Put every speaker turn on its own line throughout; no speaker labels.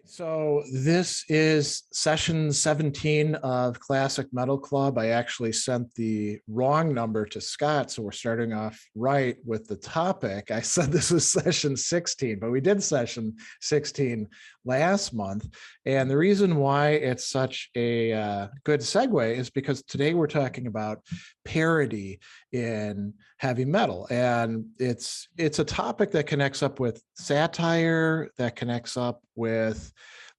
So this is session 17 of Classic Metal Club. I actually sent the wrong number to Scott, so we're starting off right with the topic. I said this was session 16, but we did session 16 last month. And the reason why it's such a good segue is because today we're talking about parody in heavy metal. And it's a topic that connects up with satire, that connects up with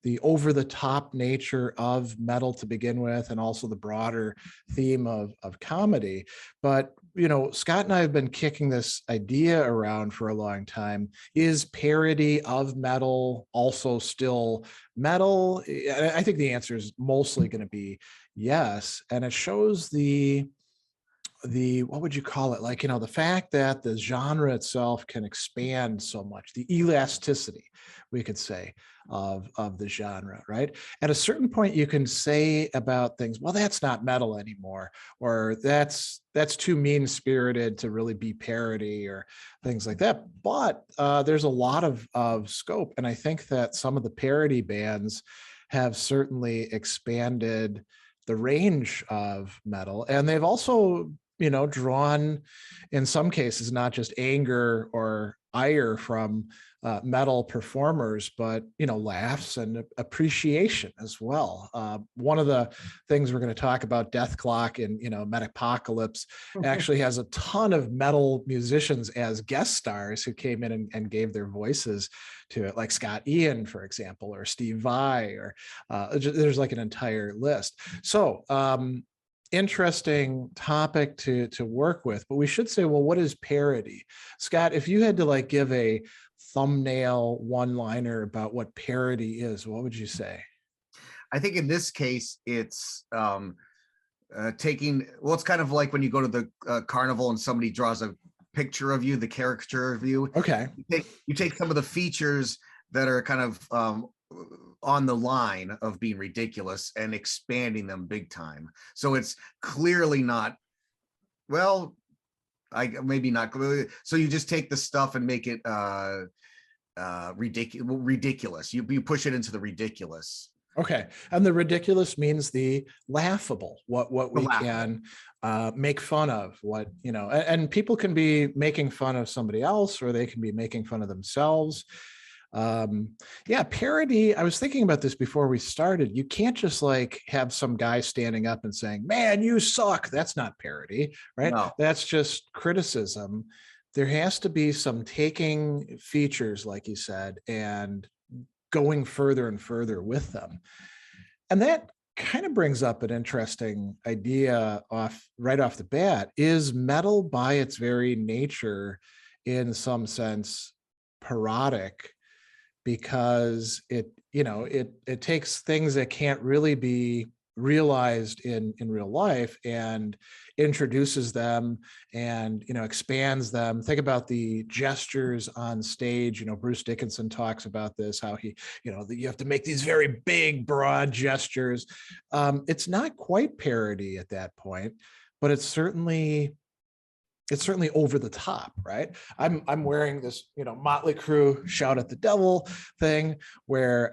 the over-the-top nature of metal to begin with, and also the broader theme of comedy. But, you know, Scott and I have been kicking this idea around for a long time. Is parody of metal also still metal? I think the answer is mostly going to be yes. And it shows the what would you call it, like, you know, the fact that the genre itself can expand so much, the elasticity, we could say, of the genre, right? At a certain point you can say about things, well, that's not metal anymore, or that's too mean-spirited to really be parody, or things like that. But there's a lot of scope, and I think that some of the parody bands have certainly expanded the range of metal, and they've also, you know, drawn, in some cases, not just anger or ire from metal performers, but, you know, laughs and appreciation as well. One of the things we're going to talk about, Dethklok in, you know, Metapocalypse, actually has a ton of metal musicians as guest stars who came in and gave their voices to it, like Scott Ian, for example, or Steve Vai, or there's like an entire list. So interesting topic to work with, but we should say, well, what is parody? Scott, if you had to like give a thumbnail one-liner about what parody is, what would you say?
I think in this case, it's taking, well, it's kind of like when you go to the carnival and somebody draws a picture of you, the caricature of you.
Okay.
You take some of the features that are kind of on the line of being ridiculous and expanding them big time. So it's clearly not, well, maybe not. So you just take the stuff and make it ridiculous. You push it into the ridiculous.
Okay. And the ridiculous means the laughable, what we can make fun of, what, you know, and people can be making fun of somebody else, or they can be making fun of themselves. Yeah, parody, I was thinking about this before we started. You can't just like have some guy standing up and saying, man, you suck. That's not parody, right?
No.
That's just criticism. There has to be some taking features, like you said, and going further and further with them. And that kind of brings up an interesting idea right off the bat. Is metal by its very nature, in some sense, parodic? Because it, you know, it takes things that can't really be realized in real life and introduces them and, you know, expands them. Think about the gestures on stage. You know, Bruce Dickinson talks about this, how he, you know, you have to make these very big, broad gestures. It's not quite parody at that point, but it's certainly over the top, right? I'm wearing this, you know, Motley Crue Shout at the Devil thing, where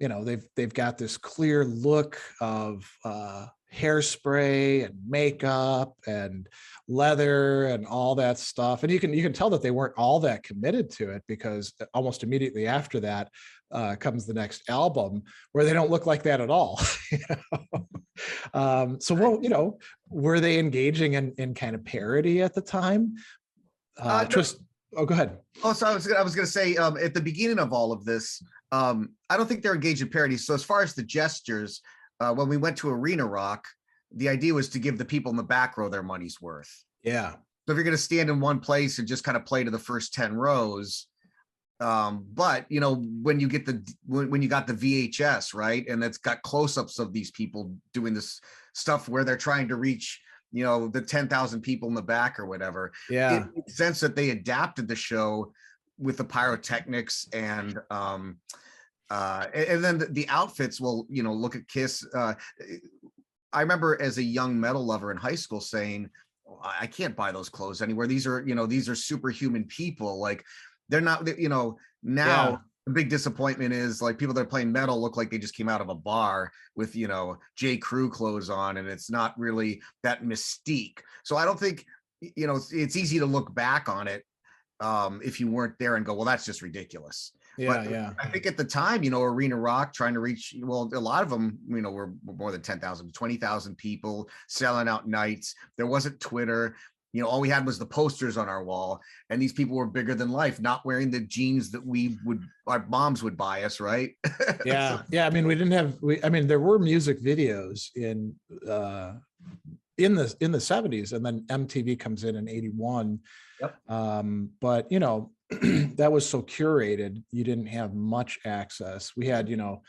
you know, they've got this clear look of hairspray and makeup and leather and all that stuff, and you can tell that they weren't all that committed to it, because almost immediately after that comes the next album where they don't look like that at all. You know? So, well, you know, were they engaging in kind of parody at the time? Oh, go ahead.
Oh, so I was going to say, at the beginning of all of this, I don't think they're engaged in parody. So as far as the gestures, when we went to Arena Rock, the idea was to give the people in the back row their money's worth.
Yeah.
So if you're going to stand in one place and just kind of play to the first 10 rows, but you know, when you got the VHS, right, and it's got close-ups of these people doing this stuff where they're trying to reach, you know, the 10,000 people in the back or whatever.
Yeah,
it makes sense that they adapted the show with the pyrotechnics and then the outfits. Well, you know, look at Kiss. I remember as a young metal lover in high school saying, I can't buy those clothes anywhere. These are, you know, these are superhuman people. Like, they're not, you know, now the big disappointment is like people that are playing metal look like they just came out of a bar with, you know, J. Crew clothes on, and it's not really that mystique. So I don't think, you know, it's easy to look back on it if you weren't there and go, well, that's just ridiculous.
Yeah,
But
yeah.
I think at the time, you know, Arena Rock trying to reach, well, a lot of them, you know, were more than 10,000, 20,000 people selling out nights. There wasn't Twitter. You know, all we had was the posters on our wall, and these people were bigger than life, not wearing the jeans that our moms would buy us, right?
Yeah,
So,
yeah. I mean, we didn't have. I mean, there were music videos in the 70s, and then MTV comes in '81.
yep.
But you know, that was so curated, you didn't have much access. We had, you know,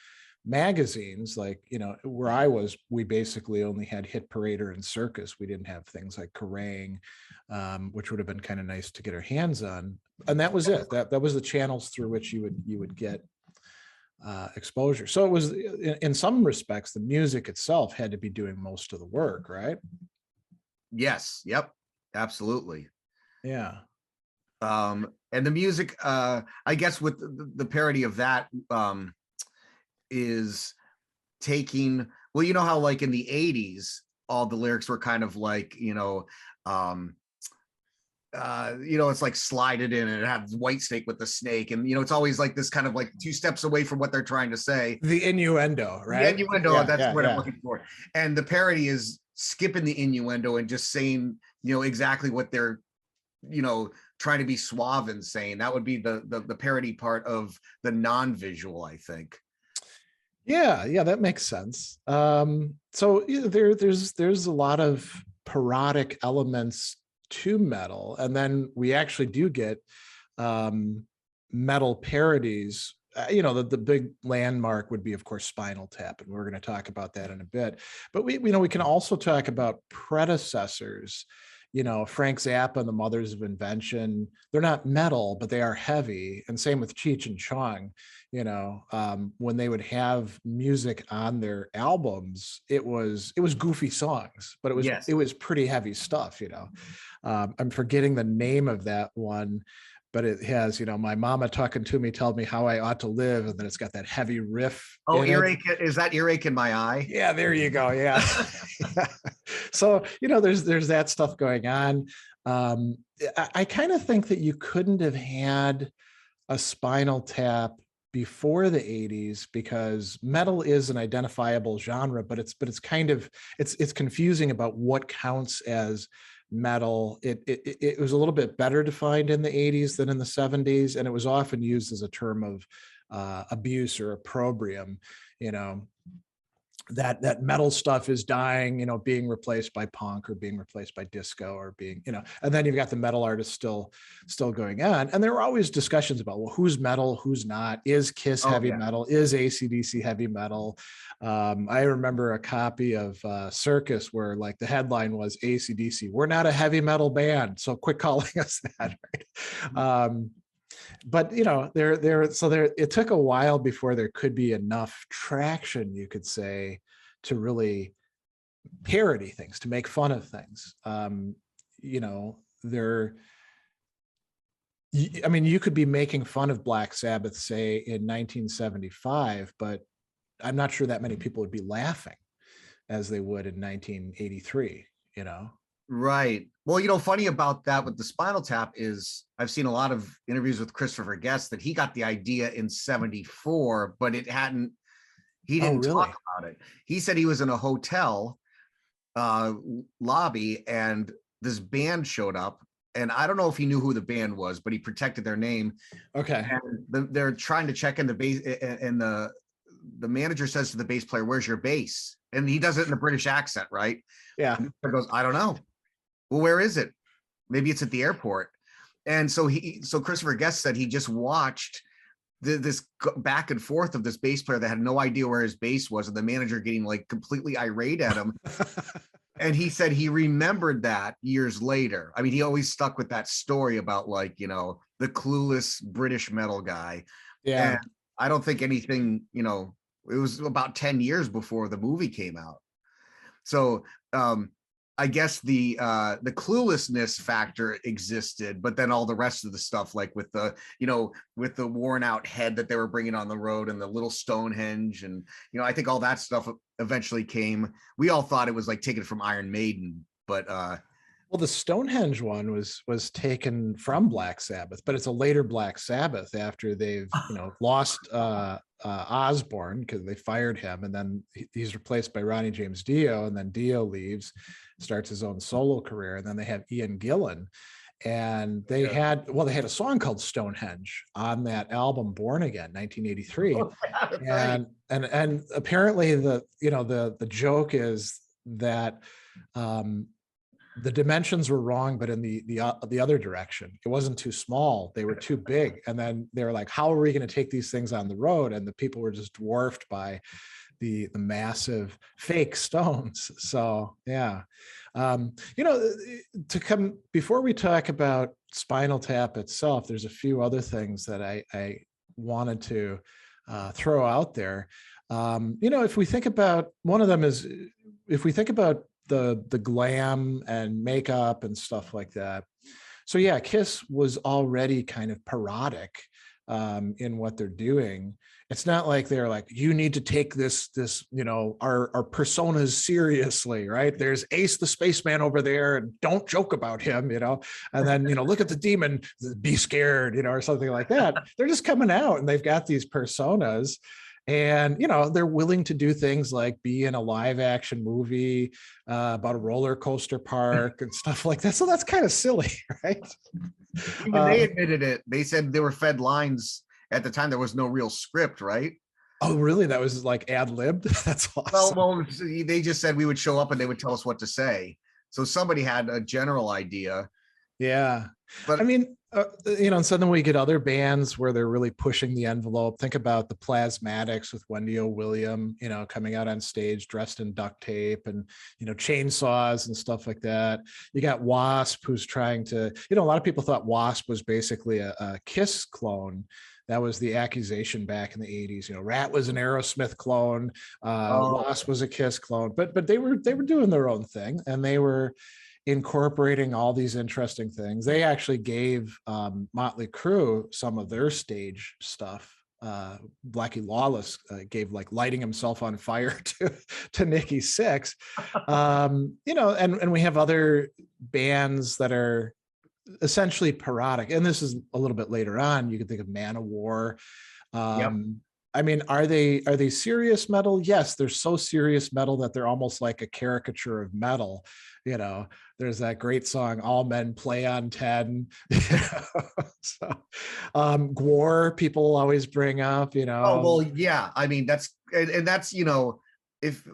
magazines like, you know, where I was, we basically only had Hit Parader and Circus. We didn't have things like Kerrang, which would have been kind of nice to get our hands on. And that was it. That was the channels through which you would get exposure. So it was, in some respects, the music itself had to be doing most of the work, right?
Yes. Yep. Absolutely.
Yeah.
And the music, I guess with the parody of that is taking, well, you know how like in the 80s, all the lyrics were kind of like, it's like slide it in and it has White Snake with the snake. And, you know, it's always like this kind of like 2 steps away from what they're trying to say.
The innuendo, right?
The innuendo,
Yeah,
that's
yeah,
what
yeah.
I'm looking for. And the parody is skipping the innuendo and just saying, you know, exactly what they're, you know, trying to be suave and saying. That would be the parody part of the non-visual, I think.
Yeah, that makes sense. So there's a lot of parodic elements to metal, and then we actually do get metal parodies. You know, the big landmark would be, of course, Spinal Tap, and we're going to talk about that in a bit. But we can also talk about predecessors. You know, Frank Zappa and the Mothers of Invention. They're not metal, but they are heavy. And same with Cheech and Chong. You know, when they would have music on their albums, it was goofy songs, but
Yes.
it was pretty heavy stuff. You know, I'm forgetting the name of that one, but it has, you know, my mama talking to me, told me how I ought to live, and then it's got that heavy riff.
Oh, earache, is that Earache in My Eye?
Yeah, there you go. Yeah. So, you know, there's that stuff going on. I kind of think that you couldn't have had a Spinal Tap before the 80s, because metal is an identifiable genre, but it's kind of, it's confusing about what counts as metal. It was a little bit better defined in the 80s than in the 70s, and it was often used as a term of abuse or opprobrium. You know, that metal stuff is dying, you know, being replaced by punk or being replaced by disco or being, you know, and then you've got the metal artists still going on. And there were always discussions about, well, who's metal, who's not, is Kiss heavy metal, is AC/DC heavy metal. I remember a copy of Circus where like the headline was AC/DC, we're not a heavy metal band, so quit calling us that, right? But you know, it took a while before there could be enough traction, you could say, to really parody things, to make fun of things. You know, I mean, you could be making fun of Black Sabbath, say, in 1975, but I'm not sure that many people would be laughing as they would in 1983, you know?
Right. Well, you know, funny about that with the Spinal Tap is I've seen a lot of interviews with Christopher Guest that he got the idea in 74, but he didn't talk about it. He said he was in a hotel lobby and this band showed up, and I don't know if he knew who the band was, but he protected their name.
Okay.
And they're trying to check in the bass, and the manager says to the bass player, "Where's your bass?" And he does it in a British accent, right?
Yeah.
And he goes, "I don't know." Well, where is it? Maybe it's at the airport. And so Christopher Guest said he just watched this back and forth of this bass player that had no idea where his bass was, and the manager getting like completely irate at him. And he said he remembered that years later. I mean, he always stuck with that story about, like, you know, the clueless British metal guy.
Yeah.
And I don't think anything, you know, it was about 10 years before the movie came out. So I guess the cluelessness factor existed, but then all the rest of the stuff, like with the, you know, with the worn out head that they were bringing on the road and the little Stonehenge, and you know, I think all that stuff eventually came. We all thought it was like taken from Iron Maiden, but
well, the Stonehenge one was taken from Black Sabbath, but it's a later Black Sabbath after they've, you know, lost Osborne because they fired him, and then he's replaced by Ronnie James Dio, and then Dio leaves, starts his own solo career, and then they have Ian Gillan, and they had a song called Stonehenge on that album Born Again, 1983.
oh,
and apparently the joke is that the dimensions were wrong, but in the other direction. It wasn't too small, they were too big. And then they were like, how are we going to take these things on the road? And the people were just dwarfed by the massive fake stones. So yeah. You know, before we talk about Spinal Tap itself, there's a few other things that I wanted to throw out there. You know, if we think about, one of them is, if we think about the glam and makeup and stuff like that. So yeah, Kiss was already kind of parodic in what they're doing. It's not like they're like, you need to take this, you know, our personas seriously, right? There's Ace the Spaceman over there, and don't joke about him, you know, and then, you know, look at the demon, be scared, you know, or something like that. They're just coming out and they've got these personas. And, you know, they're willing to do things like be in a live action movie about a roller coaster park and stuff like that. So that's kind of silly, right?
even they admitted it. They said they were fed lines at the time. There was no real script, right?
Oh, really? That was like ad-libbed? That's awesome.
Well, they just said we would show up and they would tell us what to say. So somebody had a general idea.
Yeah.
But
I mean, you know, and so then we get other bands where they're really pushing the envelope. Think about the Plasmatics with Wendy O. William, you know, coming out on stage dressed in duct tape and, you know, chainsaws and stuff like that. You got Wasp, who's trying to, you know, a lot of people thought Wasp was basically a Kiss clone. That was the accusation back in the 80s. You know, Rat was an Aerosmith clone, Wasp was a Kiss clone, but they were doing their own thing, and they were incorporating all these interesting things. They actually gave Motley Crue some of their stage stuff. Blackie Lawless gave like lighting himself on fire to Nikki Sixx. You know, and we have other bands that are essentially parodic, and this is a little bit later on. You can think of Manowar.
yep.
I mean, are they serious metal? Yes, they're so serious metal that they're almost like a caricature of metal. You know, there's that great song, All Men Play on 10. So GWAR, people always bring up, you know.
Oh, well, yeah. I mean, that's, and that's, you know, if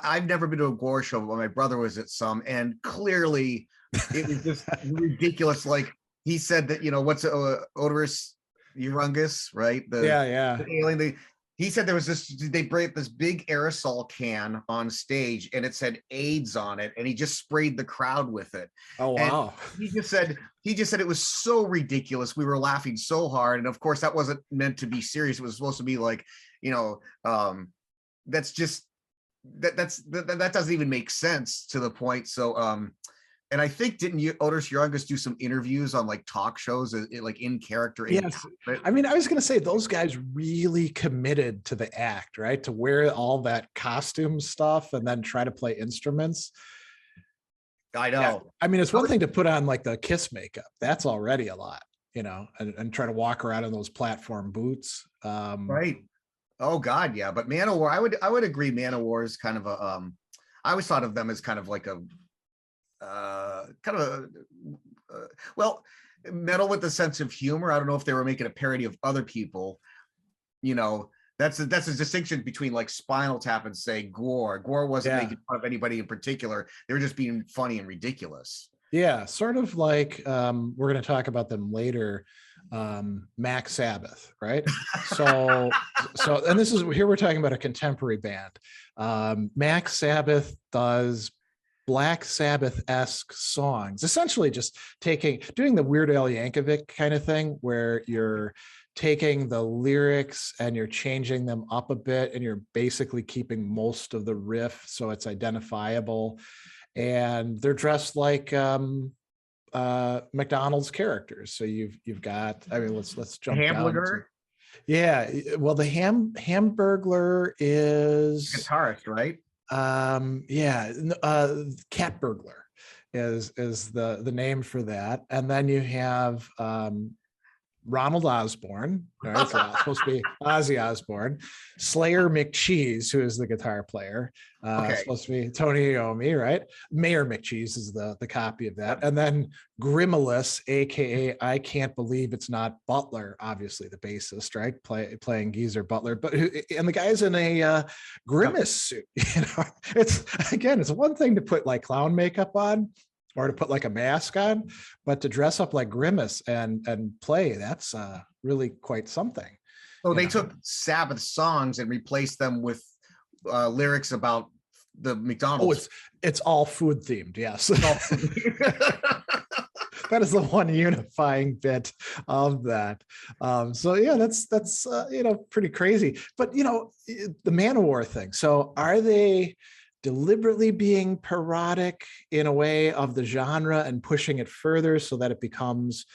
I've never been to a GWAR show, but my brother was at some, and clearly it was just ridiculous. Like he said that, you know, what's Odorous Urungus, right?
Yeah.
The alien. He said there was they break this big aerosol can on stage and it said AIDS on it, and he just sprayed the crowd with it.
Oh, wow.
And he just said it was so ridiculous. We were laughing so hard. And of course that wasn't meant to be serious. It was supposed to be like, you know, that's just that doesn't even make sense to the point. So and I think, didn't you, Odorous Urungus, do some interviews on like talk shows, like in character?
Yes. I mean, I was going to say those guys really committed to the act, right? To wear all that costume stuff and then try to play instruments.
I know.
Yeah. I mean, it's one thing to put on like the Kiss makeup. That's already a lot, you know, and try to walk around in those platform boots.
Right. Oh God, yeah. But Manowar, I would agree. Manowar is kind of a. I always thought of them as kind of like a. Well, metal with a sense of humor. I don't know if they were making a parody of other people. You know, that's a distinction between like Spinal Tap and say GWAR. GWAR wasn't making fun of anybody in particular. They were just being funny and ridiculous.
Yeah, sort of like we're going to talk about them later. Mac Sabbath, right? So and this is, here we're talking about a contemporary band. Mac Sabbath does Black Sabbath-esque songs, essentially just doing the Weird Al Yankovic kind of thing, where you're taking the lyrics and you're changing them up a bit, and you're basically keeping most of the riff so it's identifiable. and they're dressed like McDonald's characters. So you've got, I mean, let's jump down to,
Hamburger
yeah. Well, the Hamburglar is
guitarist, right?
yeah, Cat Burglar is the name for that. And then you have Ronald Osborne, all right, so it's supposed to be Ozzy Osbourne, Slayer McCheese, who is the guitar player,
Okay.
supposed to be Tony Iommi, right? Mayor McCheese is the copy of that, and then Grimulus, aka I Can't Believe It's Not Butler, obviously the bassist, right? Playing Geezer Butler, but and the guy's in a grimace suit. You know, it's one thing to put like clown makeup on, or to put like a mask on, but to dress up like Grimace and play, that's really quite something.
So they took Sabbath songs and replaced them with lyrics about the McDonald's.
Oh, it's all food themed, yes. That is the one unifying bit of that. So yeah, that's pretty crazy. But the Man-O-War thing. So are they deliberately being parodic in a way of the genre and pushing it further so that it becomes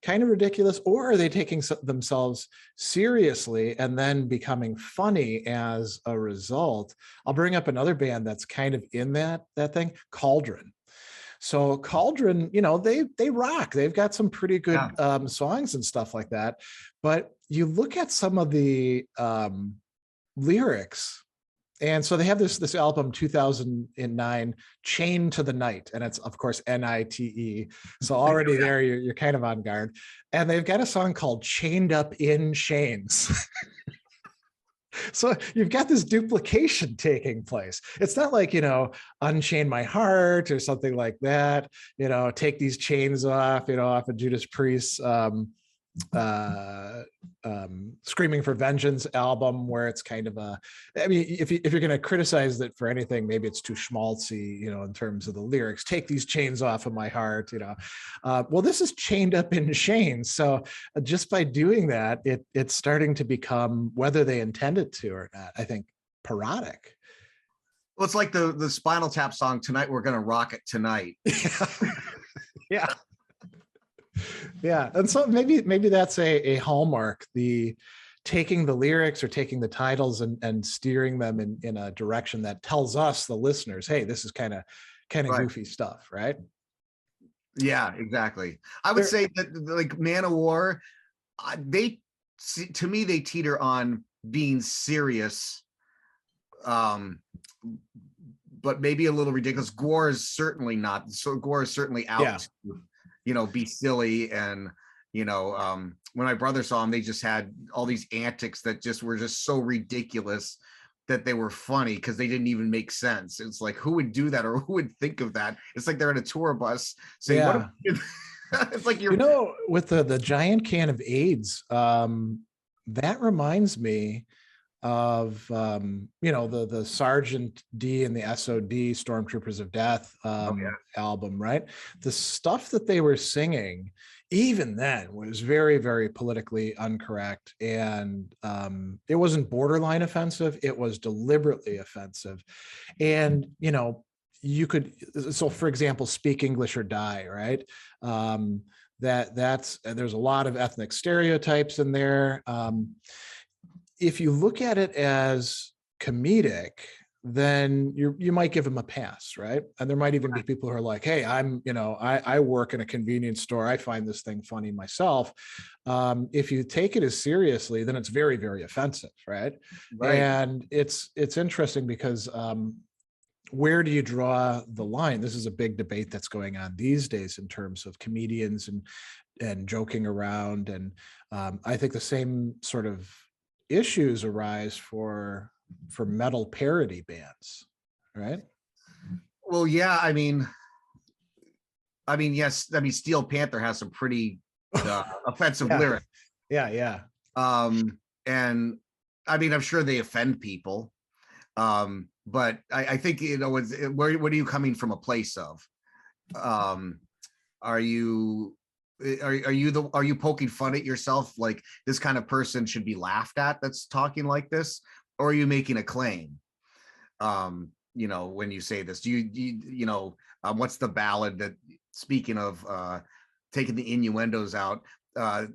kind of ridiculous, or are they taking themselves seriously and then becoming funny as a result? I'll bring up another band that's kind of in that thing, Cauldron. So Cauldron, they rock. They've got some pretty good songs and stuff like that. But you look at some of the lyrics. And so they have this album 2009, Chained to the Night, and it's of course NITE. So already there you're kind of on guard. And they've got a song called Chained Up in Chains. So you've got this duplication taking place. It's not like, Unchain My Heart or something like that, take these chains off, off of Judas Priest's Screaming for Vengeance album, where it's kind of if you're going to criticize it for anything, maybe it's too schmaltzy, in terms of the lyrics. Take these chains off of my heart, well, this is chained up in chains. So just by doing that, it's starting to become, whether they intended to or not, I think, parodic.
Well, it's like the Spinal Tap song, Tonight We're Gonna Rock It Tonight.
Yeah. Yeah, and so maybe that's a hallmark, the taking the lyrics or taking the titles and steering them in a direction that tells us, the listeners, hey, this is kind of right, goofy stuff, right?
Yeah, exactly. I would say that like Man-O-War, to me they teeter on being serious, but maybe a little ridiculous. GWAR is certainly not. So GWAR is certainly out. Yeah. Be silly. And when my brother saw them, they just had all these antics that were just so ridiculous that they were funny because they didn't even make sense. It's like, who would do that, or who would think of that? It's like they're in a tour bus saying, "What?" It's like
with the giant can of AIDS. That reminds me of the Sergeant D and the SOD, Stormtroopers of Death album, right? The stuff that they were singing even then was very, very politically incorrect, and it wasn't borderline offensive, it was deliberately offensive. And you could, so for example, Speak English or Die, right? There's a lot of ethnic stereotypes in there. If you look at it as comedic, then you might give them a pass, right? And there might even be people who are like, hey, I work in a convenience store, I find this thing funny myself. If you take it as seriously, then it's very, very offensive, right? And it's interesting because where do you draw the line? This is a big debate that's going on these days in terms of comedians and joking around. And I think the same sort of issues arise for metal parody bands, right?
Well, yeah, I mean, yes, Steel Panther has some pretty offensive lyrics.
Yeah.
And I'm sure they offend people, but I think what are you coming from a place of? Are you poking fun at yourself, like this kind of person should be laughed at that's talking like this, or are you making a claim? you know, when you say this? Do you know, what's the ballad that, speaking of taking the innuendos out,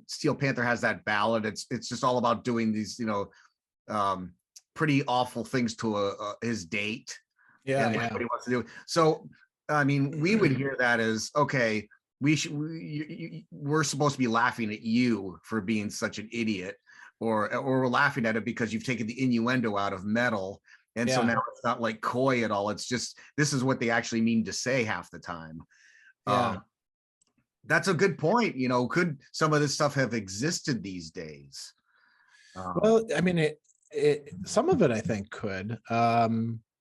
Steel Panther has that ballad. It's just all about doing these, you know, pretty awful things to his date.
Yeah,
and like what he wants to do. So, I mean, we would hear that as, okay, we're supposed to be laughing at you for being such an idiot, or we're laughing at it because you've taken the innuendo out of metal. And so
Yeah.
now it's not like coy at all. It's just, this is what they actually mean to say half the time.
Yeah.
That's a good point. You know, could some of this stuff have existed these days?
Well, I mean, some of it I think could.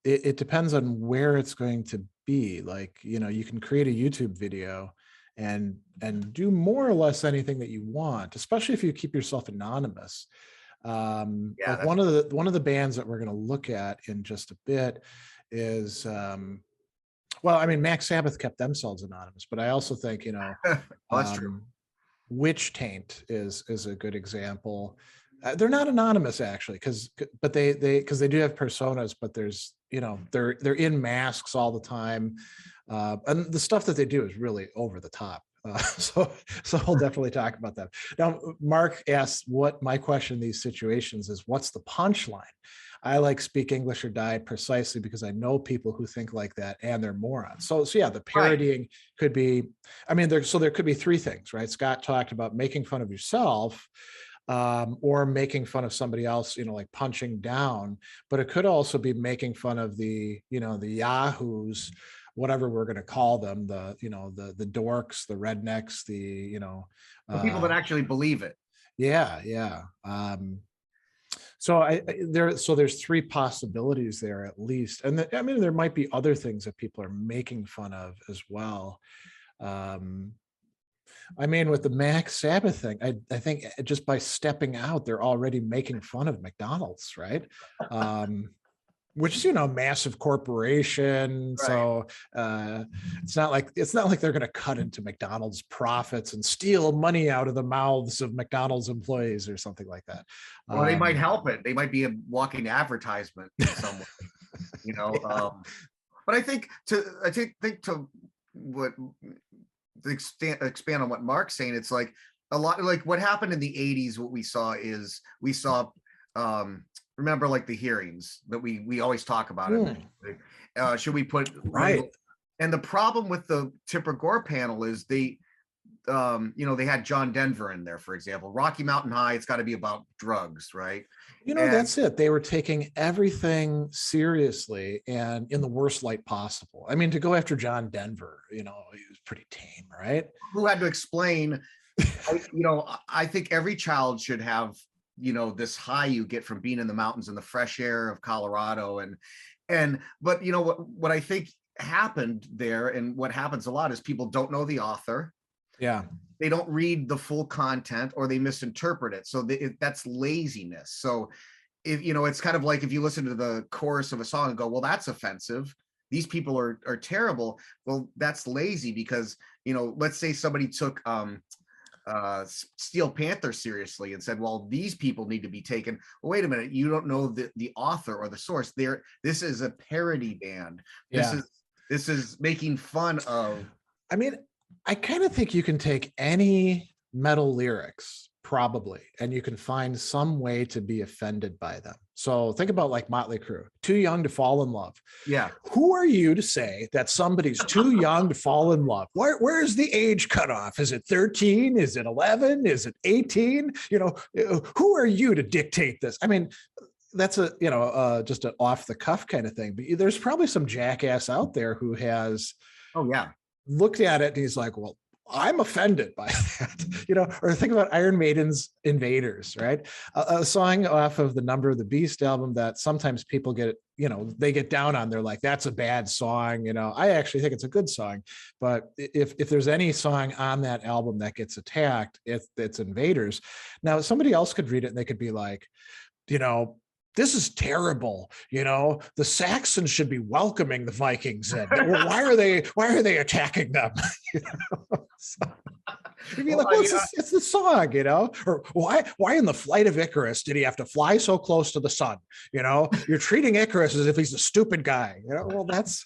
It depends on where it's going to be. Like, you know, you can create a YouTube video and do more or less anything that you want, especially if you keep yourself anonymous. Like one of the bands that we're going to look at in just a bit is well, I mean, Max Sabbath kept themselves anonymous, but I also think, you know,
that's true.
Witch Taint is a good example. They're not anonymous actually, but they do have personas, but there's, you know, they're in masks all the time, and the stuff that they do is really over the top. So I'll definitely talk about that. Now, Mark asked what my question in these situations is: what's the punchline? I like Speak English or Die precisely because I know people who think like that and they're morons. So yeah, the parodying could be, I mean, there could be three things, right? Scott talked about making fun of yourself, or making fun of somebody else, you know, like punching down, but it could also be making fun of the, you know, the yahoos, whatever we're going to call them, the, you know, the dorks, the rednecks, the, you know,
the people that actually believe it.
Yeah. So there's three possibilities there at least. And I mean, there might be other things that people are making fun of as well. I mean, with the Max Sabbath thing, I think just by stepping out, they're already making fun of McDonald's, right? Which is, you know, massive corporation. Right. So it's not like they're going to cut into McDonald's profits and steal money out of the mouths of McDonald's employees or something like that.
Well, they might help it. They might be a walking advertisement in some way, you know. Yeah. But I think to what expand on what Mark's saying, it's like a lot like what happened in the 80s. What we saw remember, like the hearings that we always talk about it. Should we put
right?
And the problem with the Tipper Gore panel is they, you know, they had John Denver in there, for example. Rocky Mountain High, it's got to be about drugs, right?
You know, that's it. They were taking everything seriously and in the worst light possible. I mean, to go after John Denver, you know, he was pretty tame, right?
Who had to explain, you know, I think every child should have, you know, this high you get from being in the mountains and the fresh air of Colorado. But you know, what I think happened there, and what happens a lot, is people don't know the author.
Yeah.
They don't read the full content, or they misinterpret it. So that's laziness. So if, you know, it's kind of like if you listen to the chorus of a song and go, well, that's offensive, these people are terrible. Well, that's lazy, because, you know, let's say somebody took Steel Panther seriously and said, well, these people need to be taken. Well, wait a minute, you don't know the author or the source. This is a parody band.
Yeah.
This is making fun of.
I mean, I kind of think you can take any metal lyrics, probably, and you can find some way to be offended by them. So think about like Motley Crue, Too Young to Fall in Love.
Yeah.
Who are you to say that somebody's too young to fall in love? Where's the age cutoff? Is it 13? Is it 11? Is it 18? You know, who are you to dictate this? I mean, that's a, you know, just an off the cuff kind of thing. But there's probably some jackass out there who has, looked at it and he's like, well, I'm offended by that, you know. Or think about Iron Maiden's Invaders, right? A song off of the Number of the Beast album that sometimes people get, you know, they get down on. They're like, that's a bad song. You know, I actually think it's a good song, but if there's any song on that album that gets attacked, it's Invaders. Now, somebody else could read it and they could be like, you know, this is terrible. You know, the Saxons should be welcoming the Vikings in. Why are they attacking them? You know? You'd be like, well, it's the song, you know, or why in the Flight of Icarus did he have to fly so close to the sun? You know, you're treating Icarus as if he's a stupid guy. You know, well, that's.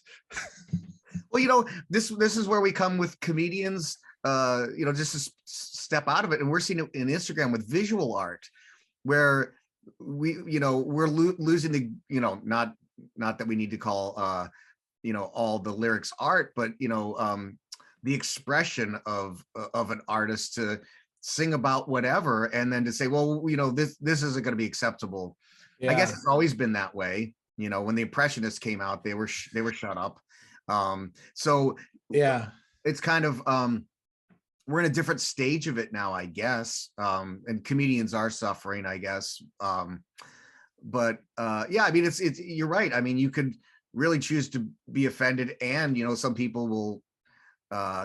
Well, you know, this is where we come with comedians, you know, just to step out of it. And we're seeing it in Instagram with visual art, where we're losing the, you know, not that we need to call, you know, all the lyrics art, but, you know, the expression of an artist to sing about whatever, and then to say, well, you know, this isn't going to be acceptable. Yeah. I guess it's always been that way. You know, when the Impressionists came out, they were shut up. So yeah, it's kind of, we're in a different stage of it now, I guess. And comedians are suffering, I guess. But yeah, I mean, it's you're right. I mean, you could really choose to be offended, and, you know, some people will,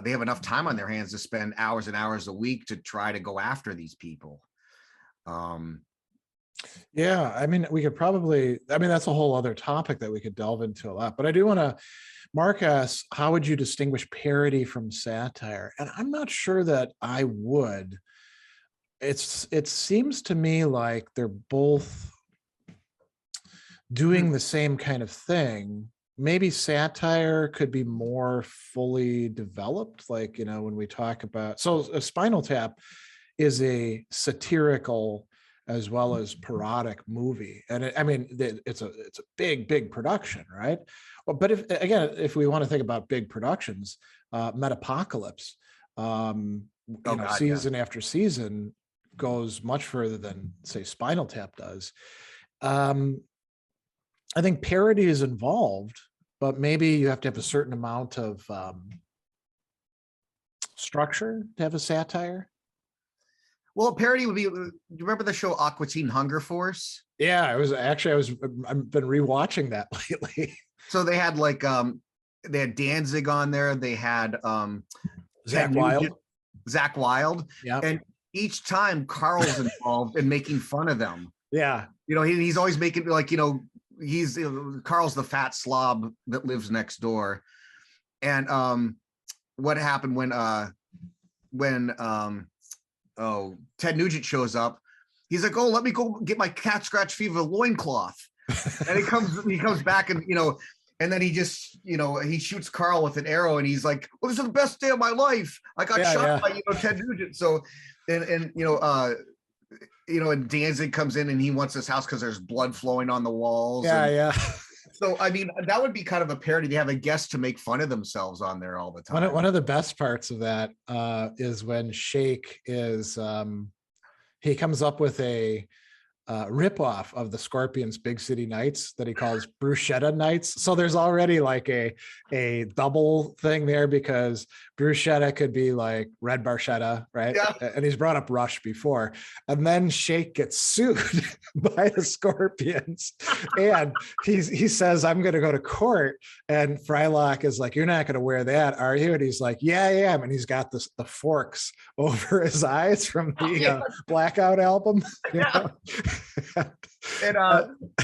they have enough time on their hands to spend hours and hours a week to try to go after these people.
Yeah, I mean, we could probably, I mean, that's a whole other topic that we could delve into a lot, but I do want to, Mark asks, how would you distinguish parody from satire? And I'm not sure that I would. It seems to me like they're both doing the same kind of thing. Maybe satire could be more fully developed. Like, you know, when we talk about, so a Spinal Tap is a satirical as well as parodic movie. And I mean, it's a big production, right? Well, but if we want to think about big productions, Metapocalypse, season after season goes much further than, say, Spinal Tap does. I think parody is involved, but maybe you have to have a certain amount of structure to have a satire.
Well, parody would be, do you remember the show Aqua Teen Hunger Force?
Yeah, I've been rewatching that lately.
So they had like, they had Danzig on there. They had
Zach Wilde.
Zach Wilde.
Yeah.
And each time Carl's involved in making fun of them.
Yeah.
You know, he's always making, like, you know, Carl's the fat slob that lives next door. And what happened when Ted Nugent shows up, he's like, oh, let me go get my cat scratch fever loincloth. And he comes back, and, you know, and then he just, you know, he shoots Carl with an arrow, and he's like, well, this is the best day of my life. I got shot by, you know, Ted Nugent. So, and and Danzig comes in and he wants his house because there's blood flowing on the walls.
Yeah.
So, I mean, that would be kind of a parody. They have a guest to make fun of themselves on there all the time.
One of the best parts of that is when Shake is, he comes up with a ripoff of the Scorpions' Big City Nights that he calls Bruschetta Nights. So there's already like a double thing there, because bruschetta could be like red barchetta, right? Yeah. And he's brought up Rush before. And then Shake gets sued by the Scorpions. And he says, I'm going to go to court. And Frylock is like, you're not going to wear that, are you? And he's like, yeah, I am. And he's got the forks over his eyes from the Blackout album.
Yeah. And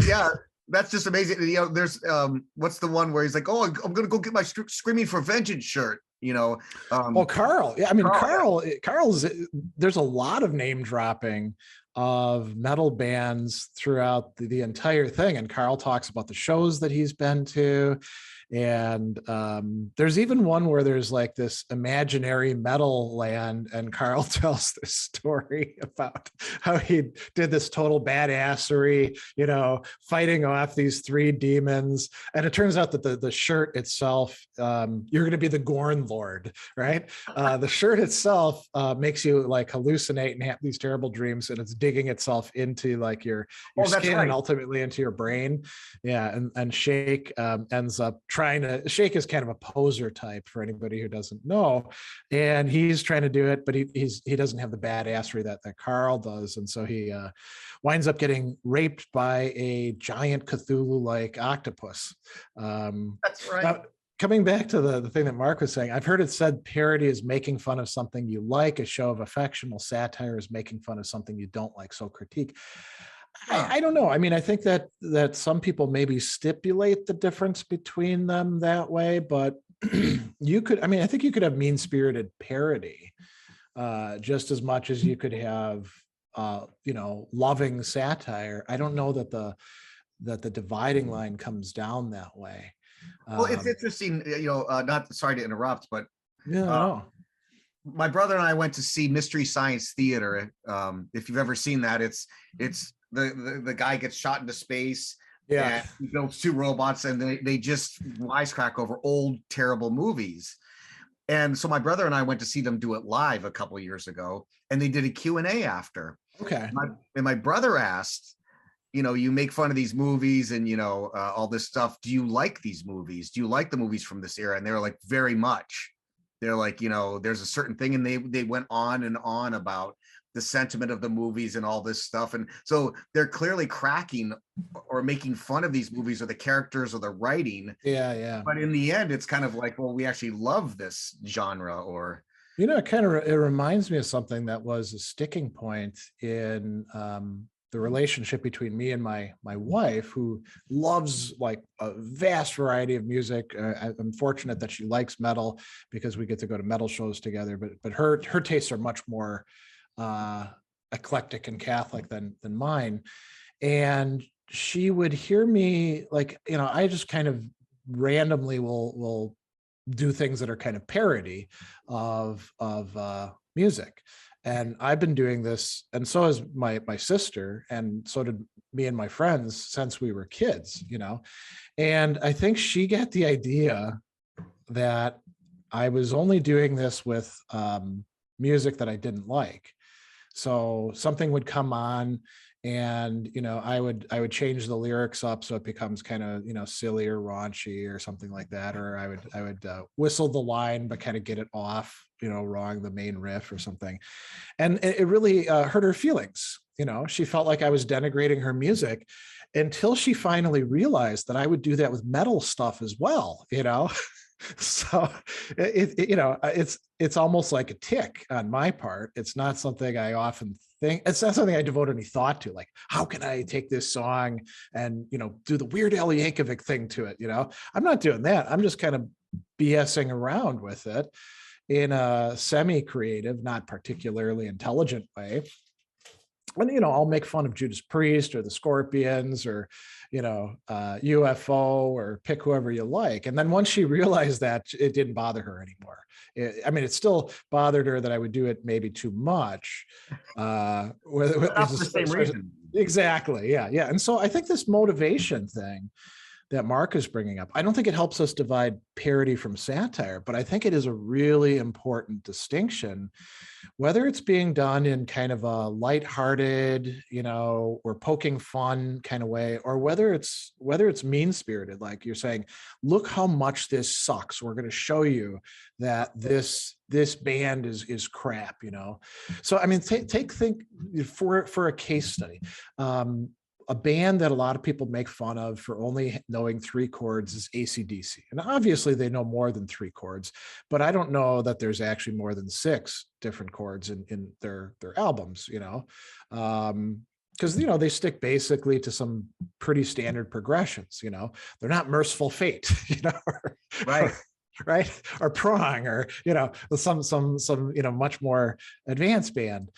yeah, that's just amazing. You know, there's what's the one where he's like, oh, I'm gonna go get my Screaming for Vengeance shirt, you know.
Carl. Yeah, I mean, Carl's, there's a lot of name dropping of metal bands throughout the entire thing, and Carl talks about the shows that he's been to. And there's even one where there's like this imaginary metal land, and Carl tells this story about how he did this total badassery, you know, fighting off these 3 demons. And it turns out that the shirt itself, you're going to be the Gorn Lord, right? The shirt itself makes you like hallucinate and have these terrible dreams, and it's digging itself into like your skin, right, and ultimately into your brain. Yeah, and Shake ends up Shake is kind of a poser type for anybody who doesn't know, and he's trying to do it, but he doesn't have the badassery that Carl does, and so he winds up getting raped by a giant Cthulhu-like octopus.
That's right.
Now, coming back to the thing that Mark was saying, I've heard it said parody is making fun of something you like, a show of affection, while satire is making fun of something you don't like, so critique. I don't know. I mean, I think that some people maybe stipulate the difference between them that way, but I think you could have mean-spirited parody just as much as you could have, you know, loving satire. I don't know that the dividing line comes down that way.
Well, it's interesting, you know, not sorry to interrupt, but
Yeah,
uh,
no.
my brother and I went to see Mystery Science Theater. If you've ever seen that, it's the guy gets shot into space
Yeah.
and he builds two robots and they just wisecrack over old terrible movies. And so my brother and I went to see them do it live a couple of years ago, and they did a Q&A after.
Okay.
And my brother asked, you know, you make fun of these movies and, you know, all this stuff. Do you like these movies? Do you like the movies from this era? And they were like, very much. They're like, you know, there's a certain thing. And they went on and on about the sentiment of the movies and all this stuff. And so they're clearly cracking or making fun of these movies or the characters or the writing.
Yeah, yeah.
But in the end, it's kind of like, well, we actually love this genre. Or,
you know, it reminds me of something that was a sticking point in the relationship between me and my wife, who loves like a vast variety of music. I'm fortunate that she likes metal because we get to go to metal shows together. But her tastes are much more eclectic and Catholic than mine. And she would hear me, like, you know, I just kind of randomly will do things that are kind of parody of music. And I've been doing this, and so has my sister, and so did me and my friends since we were kids, you know. And I think she got the idea that I was only doing this with music that I didn't like. So something would come on, and you know, I would change the lyrics up so it becomes kind of, you know, silly or raunchy or something like that, or I would whistle the line but kind of get it off, you know, wrong, the main riff or something. And it really hurt her feelings. You know, she felt like I was denigrating her music, until she finally realized that I would do that with metal stuff as well, you know. So you know, it's almost like a tick on my part. It's not something I often think, it's not something I devote any thought to, like, how can I take this song and, you know, do the Weird Al Yankovic thing to it, you know. I'm not doing that. I'm just kind of BSing around with it in a semi-creative, not particularly intelligent way. And, you know, I'll make fun of Judas Priest or the Scorpions or, you know, UFO, or pick whoever you like. And then once she realized that, it didn't bother her anymore. I mean, it still bothered her that I would do it maybe too much.
not for the same reason.
Exactly. Yeah. Yeah. And so I think this motivation thing that Mark is bringing up, I don't think it helps us divide parody from satire, but I think it is a really important distinction, whether it's being done in kind of a lighthearted, you know, or poking fun kind of way, or whether it's mean-spirited, like you're saying, look how much this sucks. We're going to show you that this band is crap, you know. So I mean, think for a case study. A band that a lot of people make fun of for only knowing 3 chords is AC/DC. And obviously they know more than 3 chords, but I don't know that there's actually more than 6 different chords in their albums, you know, because, you know, they stick basically to some pretty standard progressions, you know. They're not Merciful Fate, you know,
Right.
right, or Prong, or, you know, some you know, much more advanced band.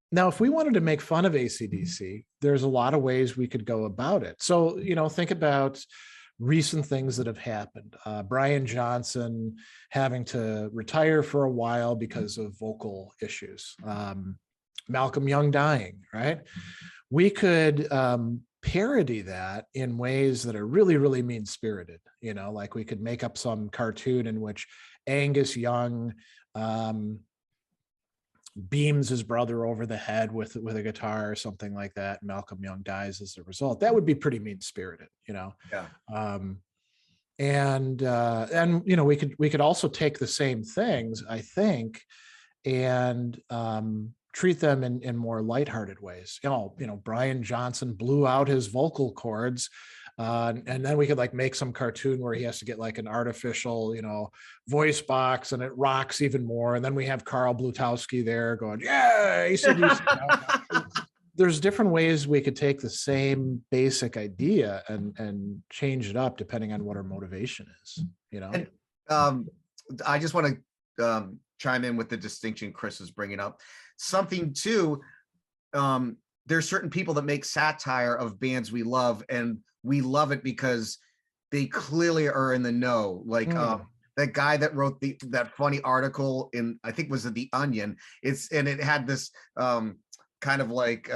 Now, if we wanted to make fun of AC/DC, there's a lot of ways we could go about it. So, you know, think about recent things that have happened. Brian Johnson having to retire for a while because of vocal issues. Malcolm Young dying, right? We could parody that in ways that are really, really mean-spirited. You know, like we could make up some cartoon in which Angus Young beams his brother over the head with a guitar or something like that. Malcolm Young dies as a result. That would be pretty mean-spirited, you know.
Yeah.
And you know, we could also take the same things, I think, and treat them in more lighthearted ways. You know, Brian Johnson blew out his vocal cords. And then we could like make some cartoon where he has to get like an artificial, you know, voice box, and it rocks even more. And then we have Carl Blutowski there going, yeah, AC/DC. There's different ways we could take the same basic idea and change it up depending on what our motivation is, you know?
And I just want to chime in with the distinction Chris is bringing up. Something too, there's certain people that make satire of bands we love, and we love it because they clearly are in the know. Like that guy that wrote that funny article in, I think was it The Onion. It had this kind of like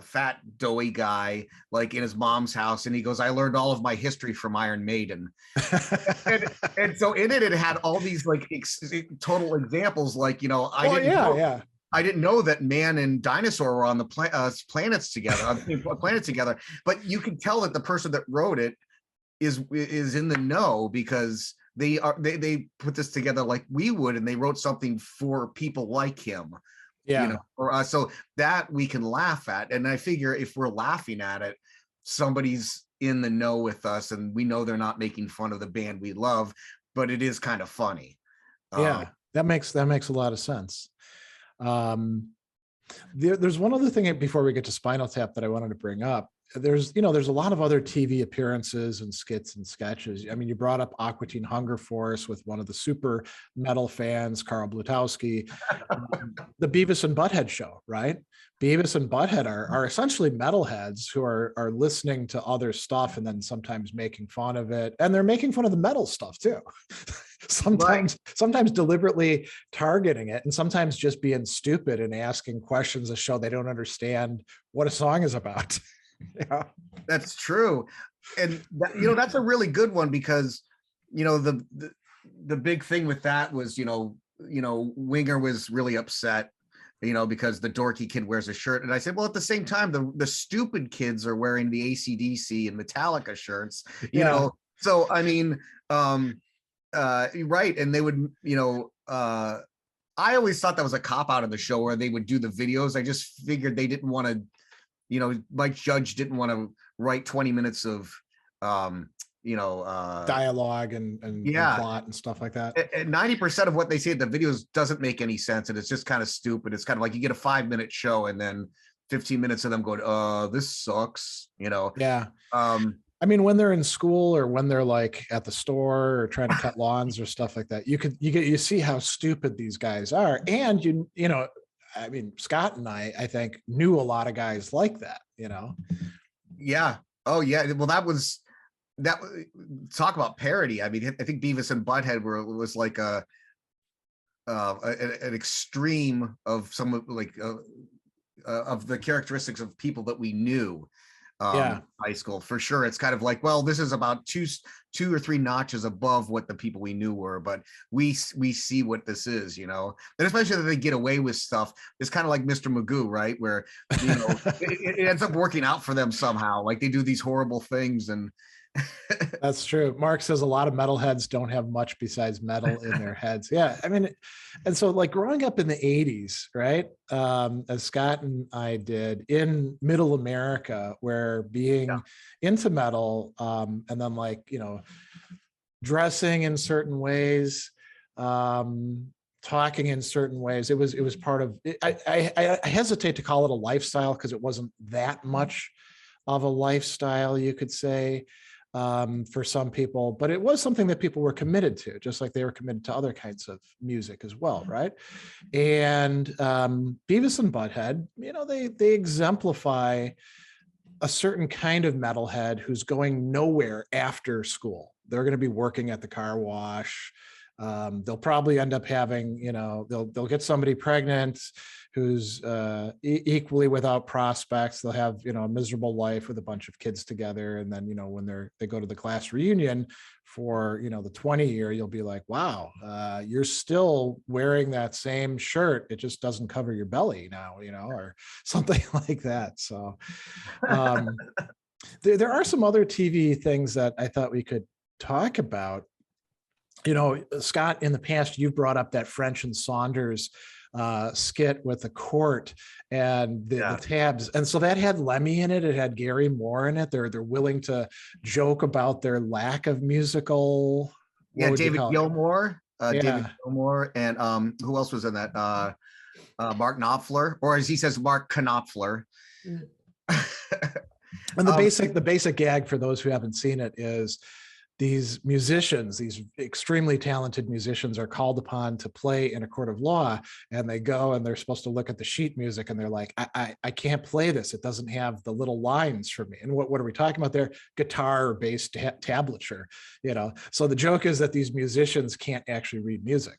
fat doughy guy like in his mom's house, and he goes, I learned all of my history from Iron Maiden. and so in it had all these like total examples, like, you know, I didn't know that man and dinosaur were on the planets together, but you can tell that the person that wrote it is in the know, because they put this together like we would, and they wrote something for people like him.
Yeah.
You know, for us, so that we can laugh at. And I figure if we're laughing at it, somebody's in the know with us, and we know they're not making fun of the band we love, but it is kind of funny.
Yeah, that makes a lot of sense. There's one other thing before we get to Spinal Tap that I wanted to bring up. There's a lot of other TV appearances and skits and sketches. I mean, you brought up Aqua Teen Hunger Force with one of the super metal fans, Carl Blutowski, the Beavis and Butthead show, right? Beavis and Butthead are essentially metalheads who are listening to other stuff and then sometimes making fun of it. And they're making fun of the metal stuff too. Sometimes deliberately targeting it, and sometimes just being stupid and asking questions that show they don't understand what a song is about. Yeah,
that's true. And that's a really good one, because the big thing with that was Winger was really upset because the dorky kid wears a shirt, and I said, well, at the same time, the stupid kids are wearing the AC/DC and Metallica shirts, you know. So I mean, right, and they would I always thought that was a cop out of the show where they would do the videos. I just figured they didn't want to, Mike Judge didn't want to write 20 minutes of,
dialogue and plot and stuff like that.
And 90% of what they say in the videos doesn't make any sense, and it's just kind of stupid. It's kind of like you get a 5-minute show, and then 15 minutes of them going, this sucks,
Yeah. I mean, when they're in school or when they're like at the store or trying to cut lawns or stuff like that, you see how stupid these guys are. And I mean, Scott and I think knew a lot of guys like that,
Yeah. Oh yeah. Well, that talk about parody. I mean, I think Beavis and Butthead was like an extreme of some of the characteristics of people that we knew. High school for sure. It's kind of like, well, this is about two or three notches above what the people we knew were, but we see what this is, and especially that they get away with stuff. It's kind of like Mr. Magoo, right, where it ends up working out for them somehow. Like they do these horrible things, and
that's true. Mark says a lot of metalheads don't have much besides metal in their heads. Yeah, I mean, and so like growing up in the 80s, right, as Scott and I did in middle America, where being into metal and then like dressing in certain ways, talking in certain ways, it was part of it. I hesitate to call it a lifestyle, because it wasn't that much of a lifestyle, you could say, for some people, but it was something that people were committed to, just like they were committed to other kinds of music as well, right? And Beavis and Butthead, they exemplify a certain kind of metalhead who's going nowhere after school. They're going to be working at the car wash. They'll probably end up having, they'll get somebody pregnant who's equally without prospects. They'll have, a miserable life with a bunch of kids together. And then, when they go to the class reunion for, the 20 year, you'll be like, wow, you're still wearing that same shirt. It just doesn't cover your belly now, or something like that. So there are some other TV things that I thought we could talk about. Scott, in the past, you've brought up that French and Saunders skit with the court and the tabs, and so that had Lemmy in it. It had Gary Moore in it. They're willing to joke about their lack of musical.
David Gilmour, David Gilmour, and who else was in that? Mark Knopfler, or as he says, Mark Knopfler.
And the basic gag for those who haven't seen it is, these musicians, these extremely talented musicians, are called upon to play in a court of law, and they go and they're supposed to look at the sheet music, and they're like, I can't play this. It doesn't have the little lines for me. And what are we talking about there? Guitar or bass tablature, you know? So the joke is that these musicians can't actually read music.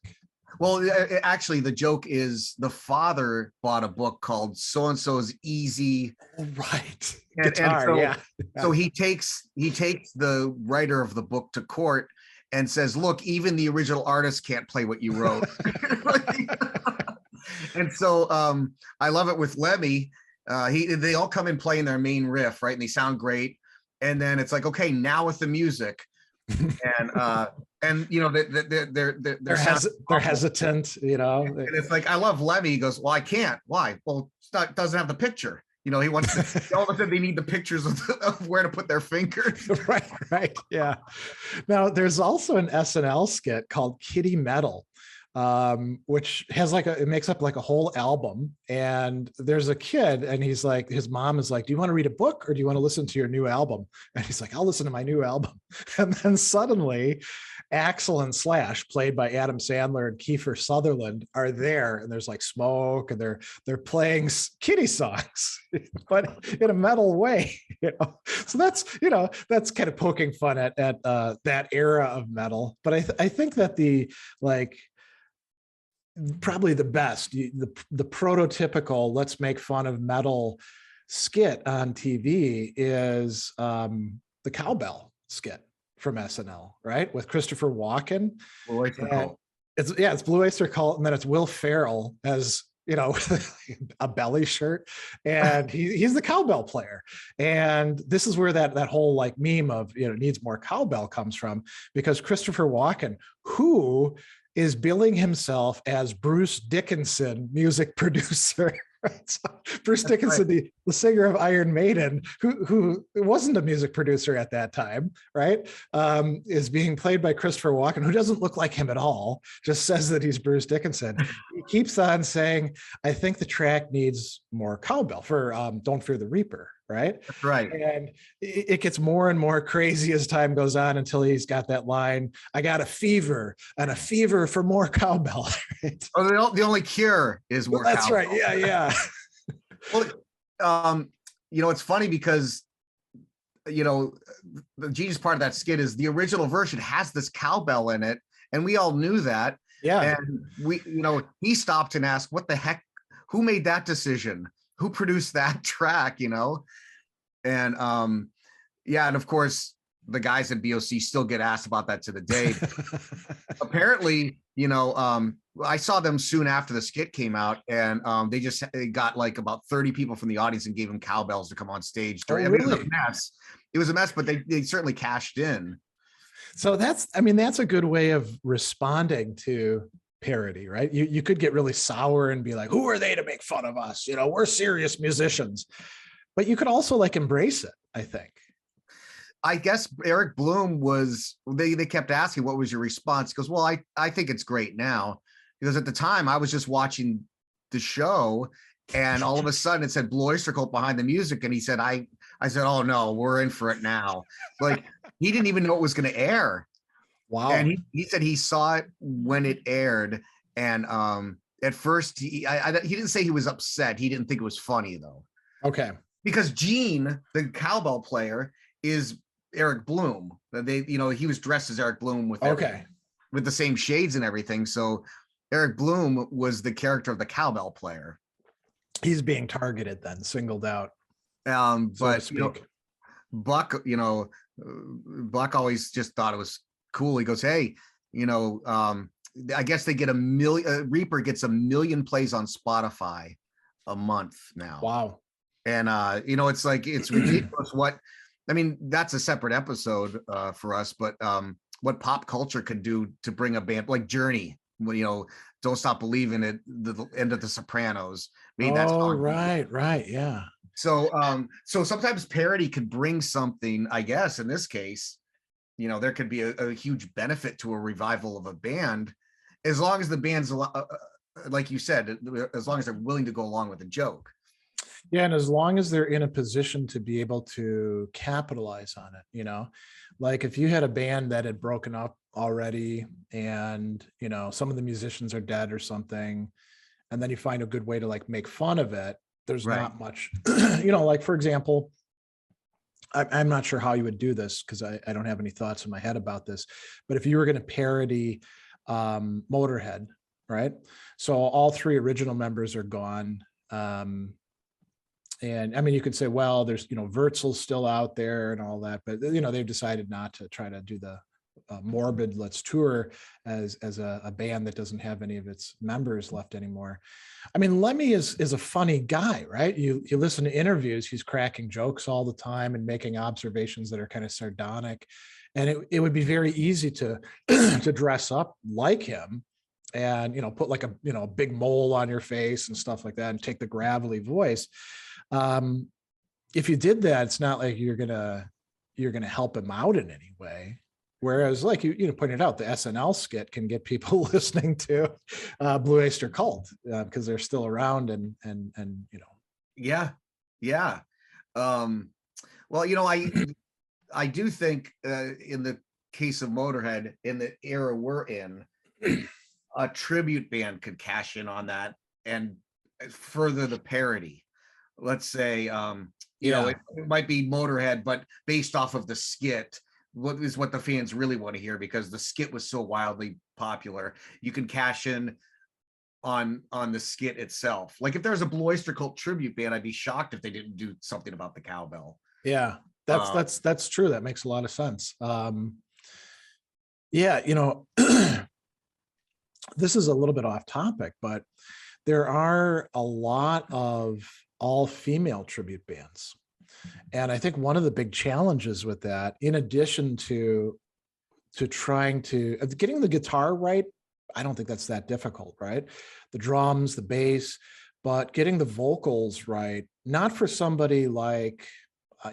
Well, actually, the joke is the father bought a book called So-and-so's Easy.
Right.
Guitar,
so, yeah.
So he takes the writer of the book to court and says, look, even the original artist can't play what you wrote. And so I love it with Lemmy. They all come and play in their main riff, right? And they sound great. And then it's like, okay, now with the music. And you know, they're
hesitant, you know.
And it's like, I love Lemmy. He goes, well, I can't. Why? Well, it doesn't have the picture. You know, he wants to, all of a sudden they need the pictures of where to put their fingers.
Right. Yeah. Now there's also an SNL skit called Kitty Metal, which has it makes up like a whole album. And there's a kid, and he's like, his mom is like, do you want to read a book or do you want to listen to your new album? And he's like, I'll listen to my new album. And then suddenly Axel and Slash, played by Adam Sandler and Kiefer Sutherland, are there, and there's like smoke, and they're playing kitty songs, but in a metal way, you know. So that's kind of poking fun at that era of metal. But I think that probably the best, the prototypical let's make fun of metal skit on TV is the cowbell skit from SNL, right? With Christopher Walken.
Blue Oyster Cult.
It's Blue Oyster Cult, and then it's Will Ferrell as, you know, a belly shirt, and he's the cowbell player. And this is where that whole like meme of, you know, needs more cowbell comes from, because Christopher Walken, who is billing himself as Bruce Dickinson, music producer. Right? So Bruce Dickinson, right, the singer of Iron Maiden, who wasn't a music producer at that time, right? Is being played by Christopher Walken, who doesn't look like him at all, just says that he's Bruce Dickinson. He keeps on saying, I think the track needs more cowbell for Don't Fear the Reaper, right?
That's right.
And it gets more and more crazy as time goes on, until he's got that line, I got a fever, and a fever for more cowbell. Right?
Oh, the only cure is more
that's
cowbell.
Right. Yeah.
Well, you know, it's funny because, you know, the genius part of that skit is the original version has this cowbell in it, and we all knew that.
Yeah.
And you know, he stopped and asked, what the heck, who made that decision? Who produced that track, you know? And yeah, and of course the guys at BOC still get asked about that to the day. Apparently, you know, I saw them soon after the skit came out, and they got like about 30 people from the audience and gave them cowbells to come on stage.
Oh,
I mean,
really?
it was a mess. It was a mess, but they certainly cashed in.
So that's a good way of responding to parody, right? You could get really sour and be like, who are they to make fun of us? You know, we're serious musicians. But you could also like embrace it, I think.
I guess Eric Bloom was, they kept asking, what was your response? He goes, well, I think it's great now. Because at the time I was just watching the show, and all of a sudden it said Blue Oyster Cult behind the music. And he said, I said, oh no, we're in for it now. Like, he didn't even know it was going to air.
Wow.
And he said he saw it when it aired. And at first he didn't say he was upset. He didn't think it was funny though.
Okay.
Because Gene, the cowbell player, is Eric Bloom. You know, he was dressed as Eric Bloom with the same shades and everything. So Eric Bloom was the character of the cowbell player.
He's being targeted then, singled out.
But you know, Buck, you know, Buck always just thought it was cool. He goes, hey, you know, I guess they get Reaper gets 1 million plays on Spotify a month now.
Wow.
And you know, it's like, it's ridiculous I mean, that's a separate episode for us, but what pop culture could do to bring a band like Journey, you know, Don't Stop Believing It, the end of The Sopranos. Made that song.
Right. Yeah.
So so sometimes parody could bring something, I guess, in this case, you know, there could be a huge benefit to a revival of a band, as long as the band's, like you said, as long as they're willing to go along with the joke.
Yeah, and as long as they're in a position to be able to capitalize on it, you know, like if you had a band that had broken up already and, you know, some of the musicians are dead or something, and then you find a good way to like make fun of it, there's
Right.
not much, you know, like for example, I'm not sure how you would do this because I don't have any thoughts in my head about this, but if you were going to parody Motorhead, right? So all three original members are gone. And I mean, you could say, well, there's, you know, Wurzel's still out there and all that, but you know, they've decided not to try to do the morbid let's tour as a band that doesn't have any of its members left anymore. I mean, Lemmy is a funny guy, right? You listen to interviews, he's cracking jokes all the time and making observations that are kind of sardonic. And it would be very easy to to dress up like him and, you know, put like a, you know, a big mole on your face and stuff like that and take the gravelly voice. If you did that, it's not like you're gonna help him out in any way. Whereas, like you know, pointed out, the SNL skit can get people listening to Blue Oyster Cult because they're still around and you know.
Yeah, yeah. Well, you know, I do think in the case of Motorhead, in the era we're in, a tribute band could cash in on that and further the parody. Let's say, you know, it might be Motorhead, but based off of the skit, what the fans really want to hear, because the skit was so wildly popular. You can cash in on the skit itself. Like if there's a Blue Oyster Cult tribute band, I'd be shocked if they didn't do something about the cowbell.
Yeah, that's true. That makes a lot of sense. Yeah, you know, this is a little bit off topic, but there are a lot of all-female tribute bands. And I think one of the big challenges with that, in addition to trying to getting the guitar right, I don't think that's that difficult, right? The drums, the bass, but getting the vocals right, not for somebody like,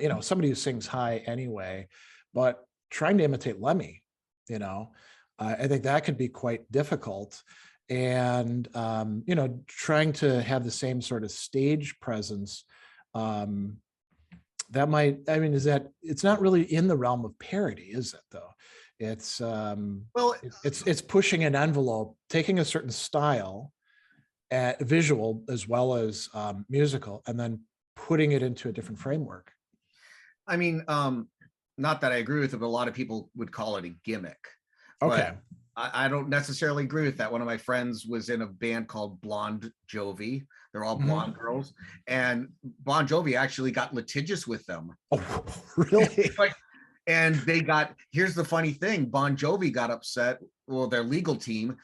you know, somebody who sings high anyway, but trying to imitate Lemmy, you know, I think that could be quite difficult. And, you know, trying to have the same sort of stage presence, that might, I mean, it's not really in the realm of parody, is it though? It's,
well,
it's pushing an envelope, taking a certain style, visual as well as musical, and then putting it into a different framework.
I mean, not that I agree with it, but a lot of people would call it a gimmick.
Okay.
I don't necessarily agree with that. One of my friends was in a band called Blonde Jovi. They're all blonde girls, and Bon Jovi actually got litigious with them.
Oh, really?
And they got, here's the funny thing, Bon Jovi got upset, well, their legal team,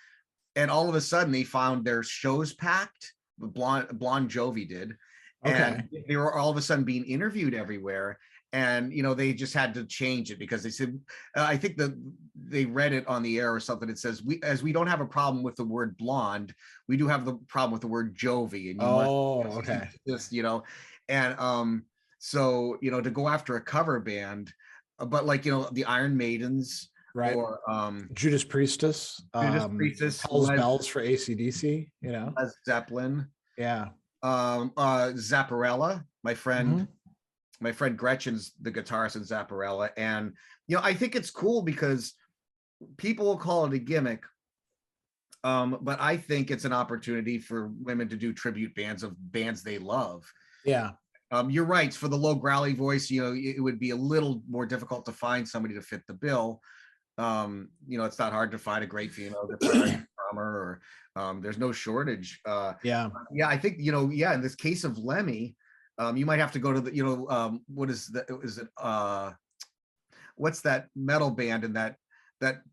and all of a sudden they found their shows packed. Blonde Jovi did. And they were all of a sudden being interviewed everywhere. And, you know, they just had to change it because they said, I think that they read it on the air or something. It says, we don't have a problem with the word blonde. We do have the problem with the word Jovi. And you must this, you know, and so, you know, to go after a cover band, but like, you know, the Iron Maidens,
right,
or
Judas Priestess, Hell's Bells for AC/DC, you know,
Led Zeppelin,
yeah,
Zapparella, my friend Gretchen's the guitarist in Zapparella. And, you know, I think it's cool because people will call it a gimmick. But I think it's an opportunity for women to do tribute bands of bands they love.
Yeah.
You're right. For the low growly voice, you know, it would be a little more difficult to find somebody to fit the bill. You know, it's not hard to find a great female guitarist, drummer, or there's no shortage. Yeah, I think, you know, yeah, in this case of Lemmy, you might have to go to the, you know, what is that? Is it what's that metal band and that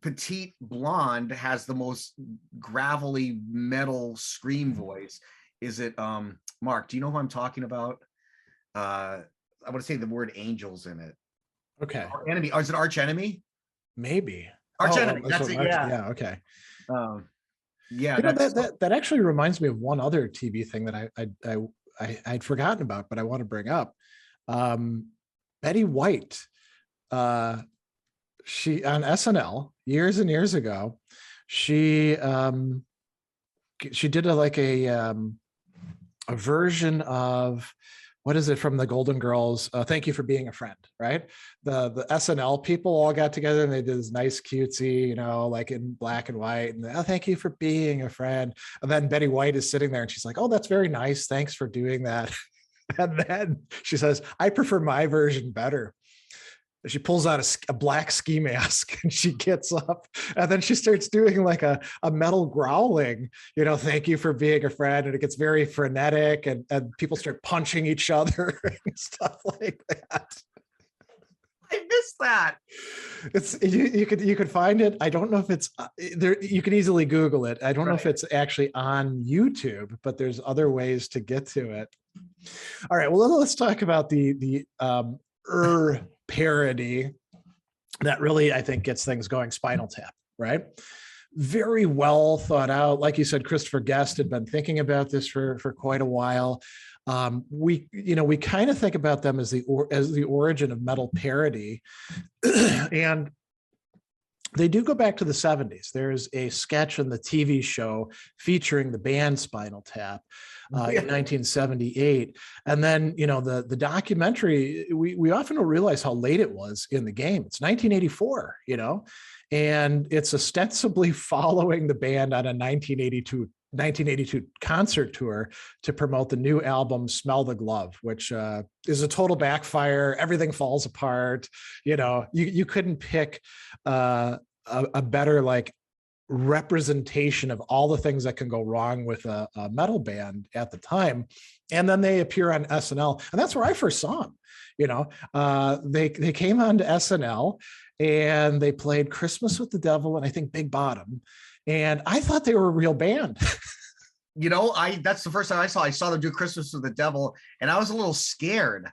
petite blonde has the most gravelly metal scream voice? Is it Mark, do you know who I'm talking about? I want to say the word angels in it.
Okay.
Enemy, or is it Arch Enemy?
Maybe.
Arch Enemy. That's it.
Yeah. Okay.
Yeah.
You know, that actually reminds me of one other TV thing that I'd forgotten about, but I want to bring up. Betty White, she on SNL years and years ago, she did a version of what is it from the Golden Girls? Thank you for being a friend, right? The SNL people all got together and they did this nice cutesy, you know, like in black and white, and oh, thank you for being a friend. And then Betty White is sitting there and she's like, oh, that's very nice. Thanks for doing that. And then she says, I prefer my version better. She pulls out a black ski mask and she gets up and then she starts doing like a metal growling, you know, thank you for being a friend. And it gets very frenetic and people start punching each other and stuff like that.
I missed that.
It's you could find it. I don't know if it's there. You can easily Google it. I don't know if it's actually on YouTube, but there's other ways to get to it. All right. Well, let's talk about the parody that really, I think, gets things going. Spinal Tap, right? Very well thought out. Like you said, Christopher Guest had been thinking about this for quite a while. We kind of think about them as the origin of metal parody, and they do go back to the 70s. There's a sketch in the TV show featuring the band Spinal Tap in 1978. And then, you know, the documentary, we often don't realize how late it was in the game. It's 1984, you know, and it's ostensibly following the band on a 1982 concert tour to promote the new album Smell the Glove, which is a total backfire. Everything falls apart. You know, you couldn't pick a better like representation of all the things that can go wrong with a metal band at the time. And then they appear on SNL, and that's where I first saw them. You know, they came on to SNL and they played Christmas with the Devil and I think Big Bottom. And I thought they were a real band.
You know, that's the first time I saw them do Christmas with the Devil, and I was a little scared.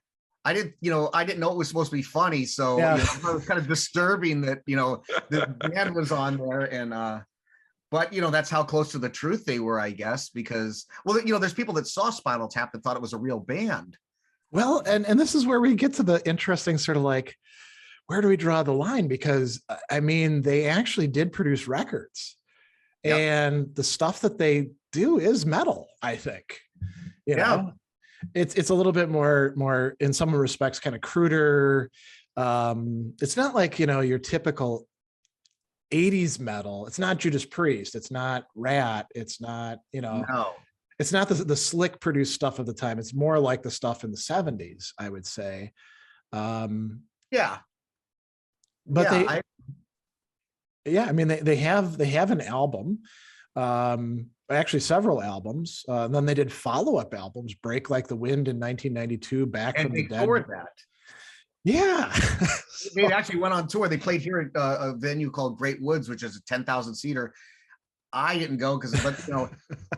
I didn't know it was supposed to be funny. So
yeah.
You know, it was kind of disturbing that, you know, the band was on there, and but you know, that's how close to the truth they were, I guess, because, well, you know, there's people that saw Spinal Tap that thought it was a real band.
Well, and this is where we get to the interesting sort of like, where do we draw the line? Because I mean, they actually did produce records. Yep. And the stuff that they do is metal, I think. You know, it's a little bit more in some respects kind of cruder. It's not like, you know, your typical 80s metal. It's not Judas Priest. It's not Rat. It's not, you know, it's not the slick produced stuff of the time. It's more like the stuff in the 70s, I would say.
Yeah.
But I mean, they have an album, actually several albums. And then they did follow-up albums, Break Like the Wind in 1992, Back from the Dead.
And they toured that.
Yeah.
They actually went on tour. They played here at a venue called Great Woods, which is a 10,000 seater. I didn't go but you know,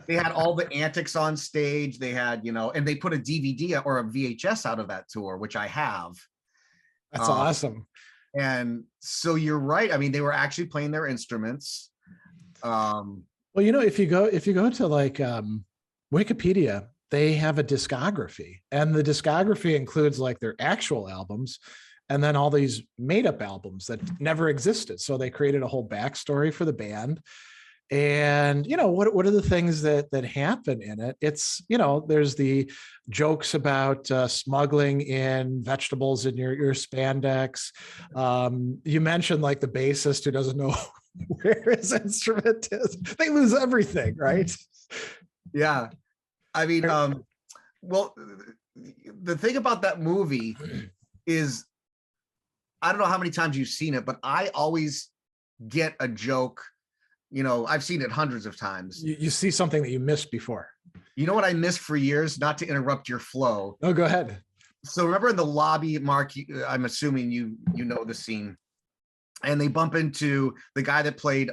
they had all the antics on stage. They had, you know, and they put a DVD or a VHS out of that tour, which I have.
That's awesome.
And so you're right. I mean, they were actually playing their instruments.
Well, you know, if you go to like Wikipedia, they have a discography, and the discography includes like their actual albums and then all these made up albums that never existed. So they created a whole backstory for the band. And, you know, what are the things that happen in it? It's, you know, there's the jokes about smuggling in vegetables in your spandex. You mentioned like the bassist who doesn't know where his instrument is. They lose everything, right?
Yeah. I mean, well, the thing about that movie is, I don't know how many times you've seen it, but I always get a joke. You know, I've seen it hundreds of times.
You see something that you missed before.
You know what I missed for years? Not to interrupt your flow.
Oh, go ahead.
So remember in the lobby, Mark, I'm assuming you know the scene, and they bump into the guy that played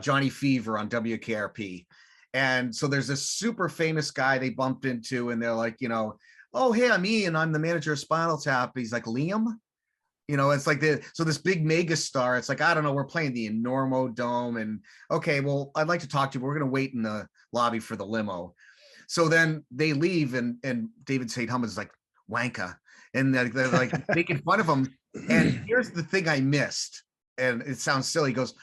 Johnny Fever on WKRP. And so there's this super famous guy they bumped into, and they're like, you know, oh, hey, I'm Ian. I'm the manager of Spinal Tap. He's like, Liam? You know, it's like so this big mega star, it's like, I don't know, we're playing the Enormo Dome, and okay, well, I'd like to talk to you, but we're going to wait in the lobby for the limo. So then they leave, and David St. Humans is like, wanka. And they're like making fun of him. And here's the thing I missed. and it sounds silly. He goes,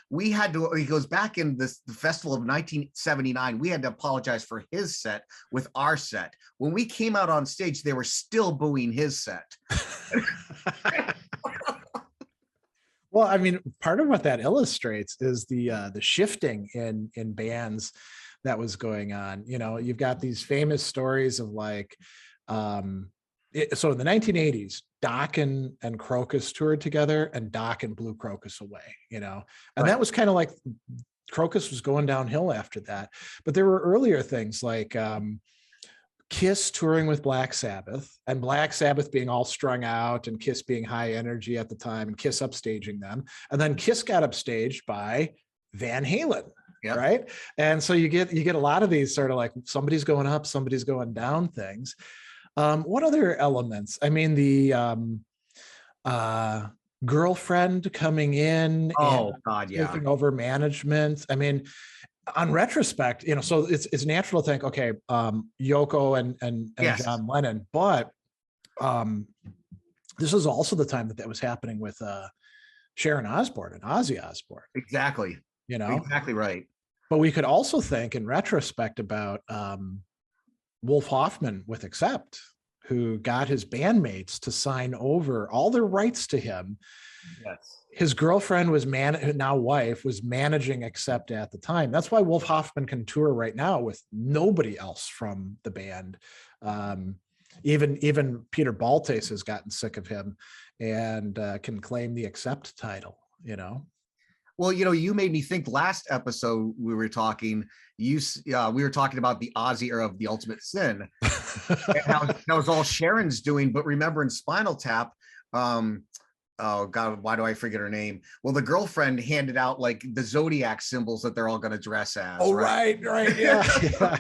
back in the festival of 1979, we had to apologize for his set with our set. When we came out on stage, they were still booing his set.
Well, I mean, part of what that illustrates is the shifting in bands that was going on. You know, you've got these famous stories of like, so in the 1980s, Doc and Crocus toured together, and Doc and blew Crocus away, you know, and that was kind of like Crocus was going downhill after that. But there were earlier things like Kiss touring with Black Sabbath, and Black Sabbath being all strung out and Kiss being high energy at the time, and Kiss upstaging them. And then Kiss got upstaged by Van Halen. Yep. Right. And so you get a lot of these sort of like somebody's going up, somebody's going down things. What other elements? I mean, the girlfriend coming in and taking over management. I mean, on retrospect, you know, so it's natural to think, okay, Yoko and yes. John Lennon, but this was also the time that was happening with Sharon Osbourne and Ozzy Osbourne.
Exactly.
You know,
exactly right.
But we could also think in retrospect about Wolf Hoffman with Accept, who got his bandmates to sign over all their rights to him.
Yes.
His girlfriend was now wife was managing Accept at the time. That's why Wolf Hoffman can tour right now with nobody else from the band. Even Peter Baltes has gotten sick of him and can claim the Accept title, you know.
Well, you know, you made me think last episode we were talking, we were talking about the Ozzy era of The Ultimate Sin, and how that was all Sharon's doing. But remember in Spinal Tap, oh God, why do I forget her name? Well, the girlfriend handed out like the Zodiac symbols that they're all going to dress as.
Oh, right. Yeah.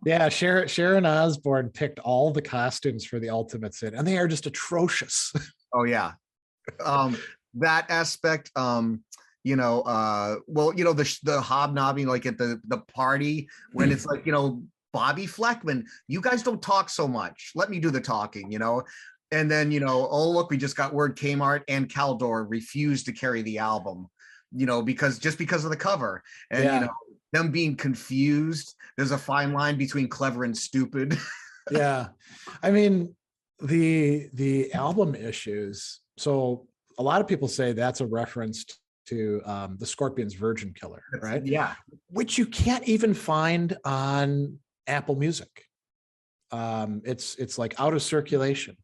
Yeah. Sharon Osbourne picked all the costumes for The Ultimate Sin, and they are just atrocious.
Oh, yeah. That aspect, you know, well, you know, the hobnobbing, like at the party when it's like, you know, Bobby Fleckman, you guys don't talk so much. Let me do the talking, you know? And then, you know, oh, look, we just got word Kmart and Caldor refused to carry the album, you know, because of the cover. And, you know, them being confused. There's a fine line between clever and stupid.
Yeah. I mean, the album issues. So a lot of people say that's a reference to the Scorpions' Virgin Killer, right?
Yeah.
Which you can't even find on Apple Music. It's like out of circulation,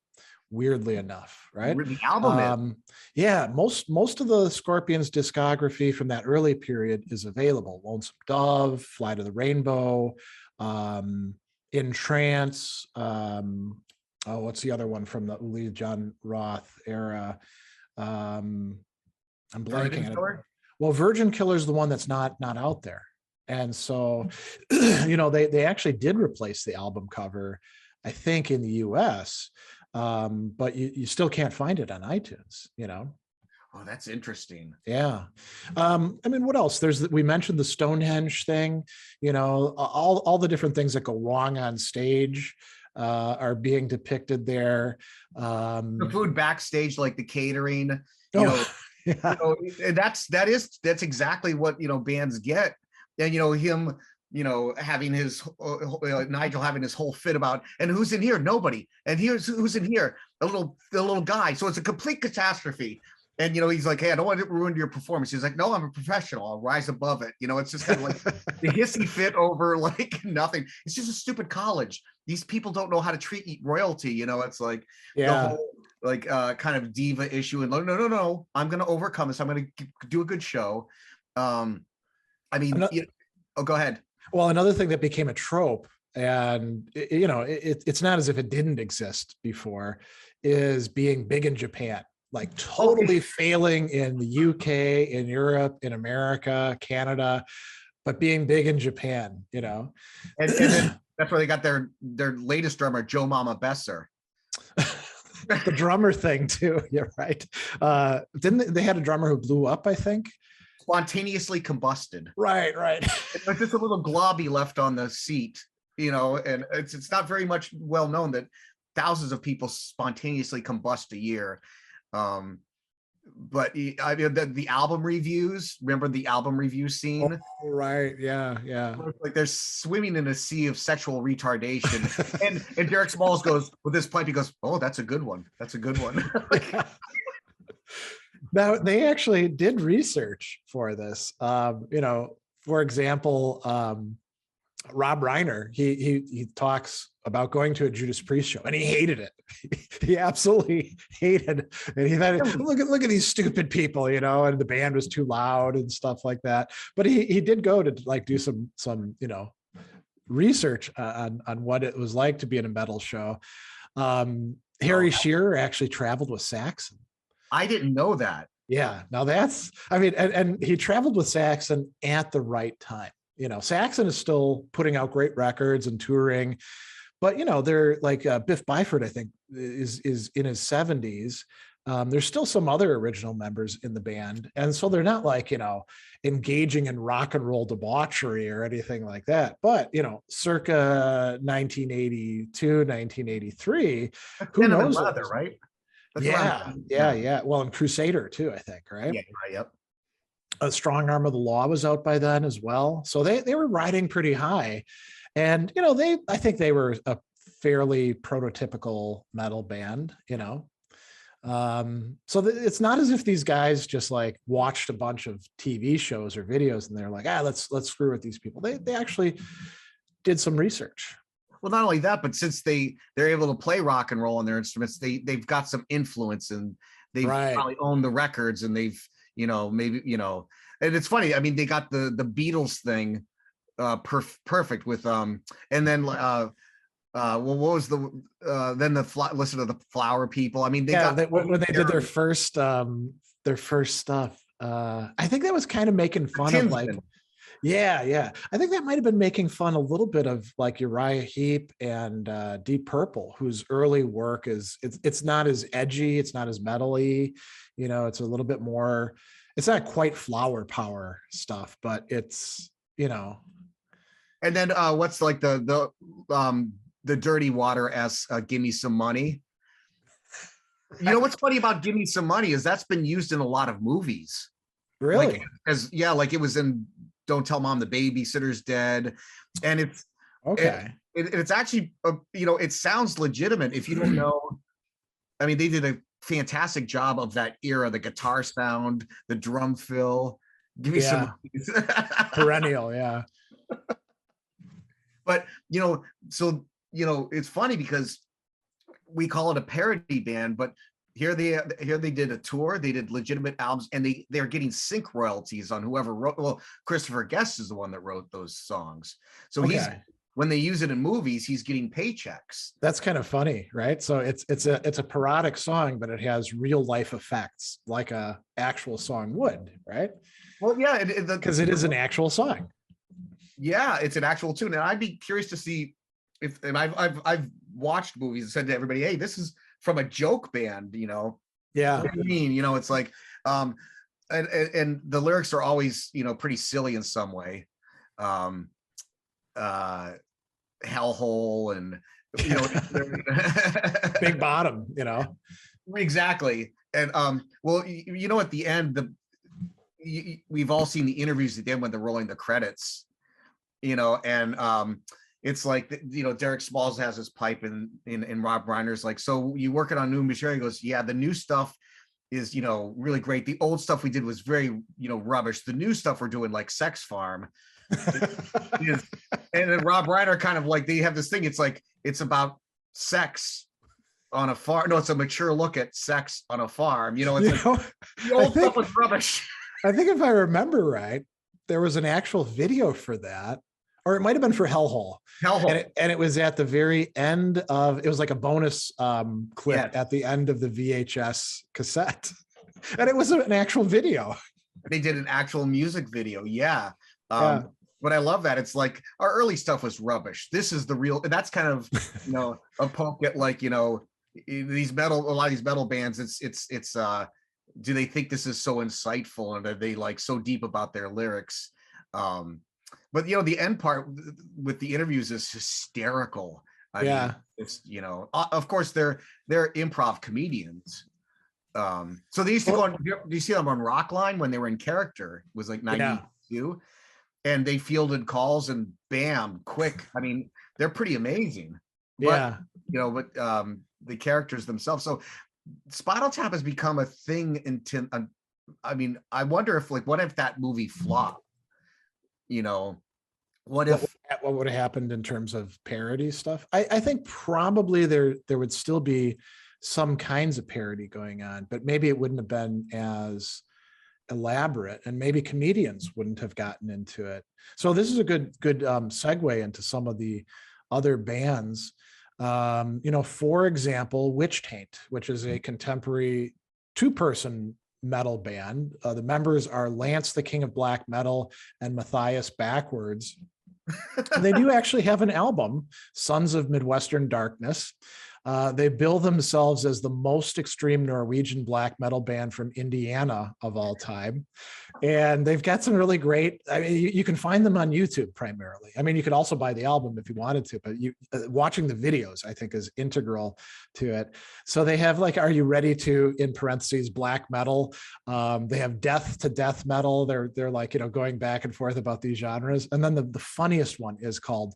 weirdly enough, right?
The album
yeah, most of the Scorpions discography from that early period is available. Lonesome Dove, Fly to the Rainbow, In Trance, what's the other one from the Lee John Roth era? I'm blanking on it. Well, Virgin Killer is the one that's not out there. And so, you know, they actually did replace the album cover, I think, in the US, but you still can't find it on iTunes, you know?
Oh, that's interesting.
Yeah. I mean, what else? We mentioned the Stonehenge thing, you know, all the different things that go wrong on stage are being depicted there.
The food backstage, like the catering, you know, yeah. You know, that's exactly what, you know, bands get. And, you know, him, you know, having his Nigel having his whole fit about, and who's in here? Nobody. And here's who's in here, the little guy. So it's a complete catastrophe. And, you know, he's like, hey, I don't want to ruin your performance. He's like, no, I'm a professional. I'll rise above it. You know, it's just kind of like the hissy fit over like nothing. It's just a stupid college. These people don't know how to treat royalty. You know, it's like the whole like kind of diva issue. And no, I'm going to overcome this. I'm going to do a good show. I mean, go ahead.
Well, another thing that became a trope, and you know, it's not as if it didn't exist before, is being big in Japan. Like totally failing in the UK, in Europe, in America, Canada, but being big in Japan, you know.
And then that's where they got their latest drummer, Joe Mama Besser.
The drummer thing too. You're right. Didn't they had a drummer who blew up, I think?
Spontaneously combusted.
Right.
There's just a little globby left on the seat, you know, and it's not very much well known that thousands of people spontaneously combust a year. but I mean, the album reviews, remember the album review scene?
Oh, right. Yeah.
Like they're swimming in a sea of sexual retardation. And Derek Smalls goes with this pipe, he goes, oh, that's a good one. That's a good one. Like,
Yeah. Now they actually did research for this. For example, Rob Reiner, he talks about going to a Judas Priest show and he hated it. He absolutely hated, and he thought, look at these stupid people, and the band was too loud and stuff like that. But he did go to like do some research on what it was like to be in a metal show. Harry Shearer actually traveled with Saxon.
I didn't know that.
Yeah, now that's, and he traveled with Saxon at the right time. Saxon is still putting out great records and touring, but they're like Biff Byford, I think, is in his 70s. There's still some other original members in the band, and so they're not like engaging in rock and roll debauchery or anything like that. But circa 1982, 1983, who knows?
Leather, right?
That's yeah. Well, and Crusader too, I think, right?
Yeah, yep.
A Strong Arm of the Law was out by then as well. So they were riding pretty high. And, I think they were a fairly prototypical metal band, So it's not as if these guys just like watched a bunch of TV shows or videos and they're like, let's screw with these people. They actually did some research.
Well, not only that, but since they're able to play rock and roll on their instruments, they've got some influence, and they've probably owned the records, and they've, maybe, and it's funny. I mean, they got the Beatles thing perfect with and then well, what was then listen to the Flower People. I mean,
when they did their first stuff. I think that was kind of making fun of like. Yeah. I think that might have been making fun a little bit of like Uriah Heep and Deep Purple, whose early work it's not as edgy, it's not as metally, it's a little bit more. It's not quite flower power stuff, but it's And
then what's like the Dirty Water Give Me Some Money. What's funny about Give Me Some Money is that's been used in a lot of movies.
Really?
Like it was in Don't Tell Mom the Babysitter's Dead, and it's
okay.
It's actually it sounds legitimate if you don't know. I mean, they did a fantastic job of that era, the guitar sound, the drum fill. Give me some
perennial, yeah.
But so it's funny because we call it a parody band, but here they did a tour, they did legitimate albums, and they're getting sync royalties on whoever wrote. Well, Christopher Guest is the one that wrote those songs, so when they use it in movies, he's getting paychecks.
That's kind of funny, right? So it's a parodic song, but it has real life effects like a actual song would, right?
Well, yeah,
because it is an actual song.
Yeah, it's an actual tune, and I'd be curious to see if. And I've watched movies and said to everybody, "Hey, this is from a joke band,"
Yeah.
What do you mean? It's like, and the lyrics are always, pretty silly in some way. Hellhole and
Big Bottom,
Exactly. And well, at the end, we've all seen the interviews at the end when they're rolling the credits, and it's like, Derek Smalls has his pipe and Rob Reiner's like, so you working on new material? He goes, yeah, the new stuff is, really great. The old stuff we did was very, rubbish. The new stuff we're doing, like Sex Farm. And then Rob Reiner kind of like, they have this thing. It's like, it's about sex on a farm. No, it's a mature look at sex on a farm. The old stuff was rubbish.
I think if I remember right, there was an actual video for that. Or it might have been for Hellhole. And it was at the very end of, it was like a bonus clip at the end of the VHS cassette. And it was an actual video.
They did an actual music video. Yeah. But I love that. It's like our early stuff was rubbish. This is the real, that's kind of, a poke at like, these a lot of these metal bands, it's do they think this is so insightful and are they like so deep about their lyrics? But the end part with the interviews is hysterical. I mean, it's of course they're improv comedians, So they used to go on, do you see them on Rockline when they were in character? It was like 92, and they fielded calls and bam, quick. I mean, they're pretty amazing. But, but the characters themselves. So Spinal Tap has become a thing I mean, I wonder if what if that movie flopped? What
would have happened in terms of parody stuff? I think probably there would still be some kinds of parody going on, but maybe it wouldn't have been as elaborate, and maybe comedians wouldn't have gotten into it. So this is a good segue into some of the other bands. For example, Witch Taint, which is a contemporary 2-person metal band. The members are Lance, the King of Black Metal, and Matthias Backwards. And they do actually have an album, Sons of Midwestern Darkness. They bill themselves as the most extreme Norwegian black metal band from Indiana of all time. And they've got some really great, I mean, you can find them on YouTube primarily. I mean, you could also buy the album if you wanted to, but watching the videos, I think, is integral to it. So they have Are You Ready To, in parentheses, black metal. They have death to death metal. They're going back and forth about these genres. And then the funniest one is called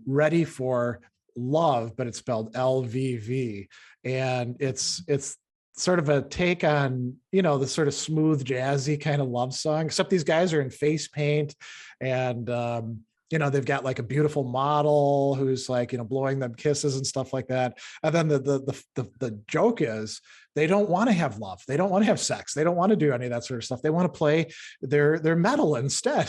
Ready for Love, but it's spelled LVV, and it's sort of a take on the sort of smooth jazzy kind of love song, except these guys are in face paint, and they've got a beautiful model who's blowing them kisses and stuff like that. And then the joke is they don't want to have love, they don't want to have sex, they don't want to do any of that sort of stuff. They want to play their metal instead.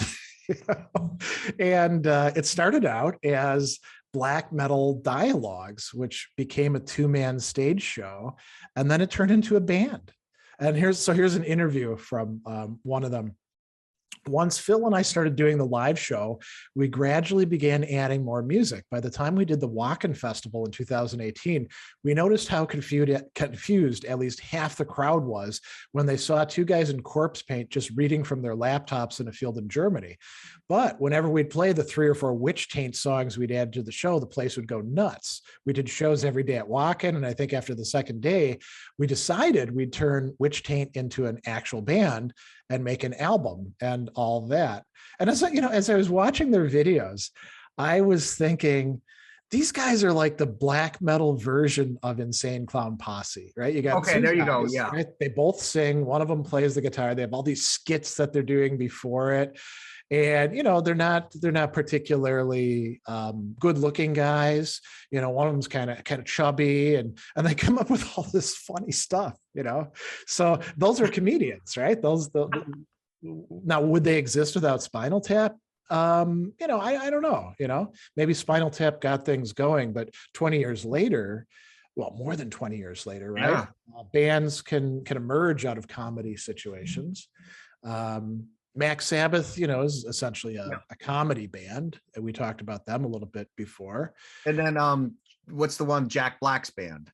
And it started out as Black Metal Dialogues, which became a 2-man stage show, and then it turned into a band. And here's an interview from one of them. Once Phil and I started doing the live show, we gradually began adding more music. By the time we did the Wacken Festival in 2018, we noticed how confused at least half the crowd was when they saw 2 guys in corpse paint just reading from their laptops in a field in Germany. But whenever we'd play the 3 or 4 Witch Taint songs we'd add to the show, the place would go nuts. We did shows every day at Wacken, and I think after the second day, we decided we'd turn Witch Taint into an actual band and make an album and all that. And as I was watching their videos, I was thinking, these guys are like the black metal version of Insane Clown Posse, right? You got
there you go. Yeah,
right? They both sing. One of them plays the guitar. They have all these skits that they're doing before it, and they're not particularly good looking guys. One of them's kind of chubby, and they come up with all this funny stuff. So those are comedians, right? Now, would they exist without Spinal Tap? I don't know. Maybe Spinal Tap got things going, but 20 years later, well, more than 20 years later, right?
Yeah.
Bands can emerge out of comedy situations. Max Sabbath, is essentially a comedy band, and we talked about them a little bit before.
And then what's the one, Jack Black's band?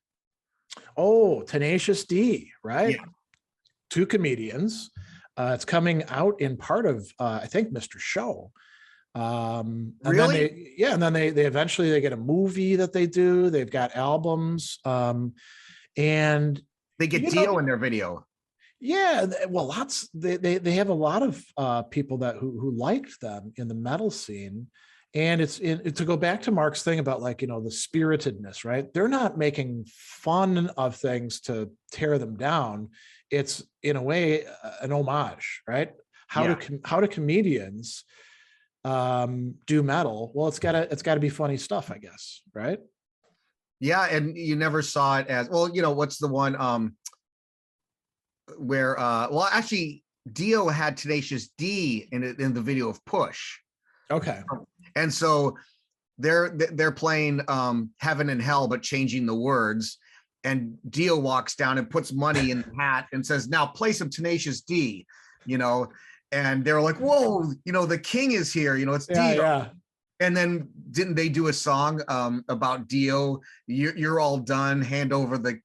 Oh, Tenacious D, right?
Yeah.
2 comedians. It's coming out in part of I think Mr. Show. And
really?
Then they eventually get a movie that they do. They've got albums, and
they get Dio in their video.
Yeah, well, they have a lot of people who liked them in the metal scene. And it's to go back to Mark's thing about the spiritedness, right? They're not making fun of things to tear them down. It's in a way an homage, right? How do comedians do metal? Well, it's gotta be funny stuff, I guess, right?
Yeah, and you never saw it as well. What's the one where actually Dio had Tenacious D in the video of Push.
Okay.
And so they're playing Heaven and Hell, but changing the words. And Dio walks down and puts money in the hat and says, "Now play some Tenacious D," and they're like, "Whoa, the king is here, it's Dio." Yeah. And then didn't they do a song about Dio? You're all done. Hand over the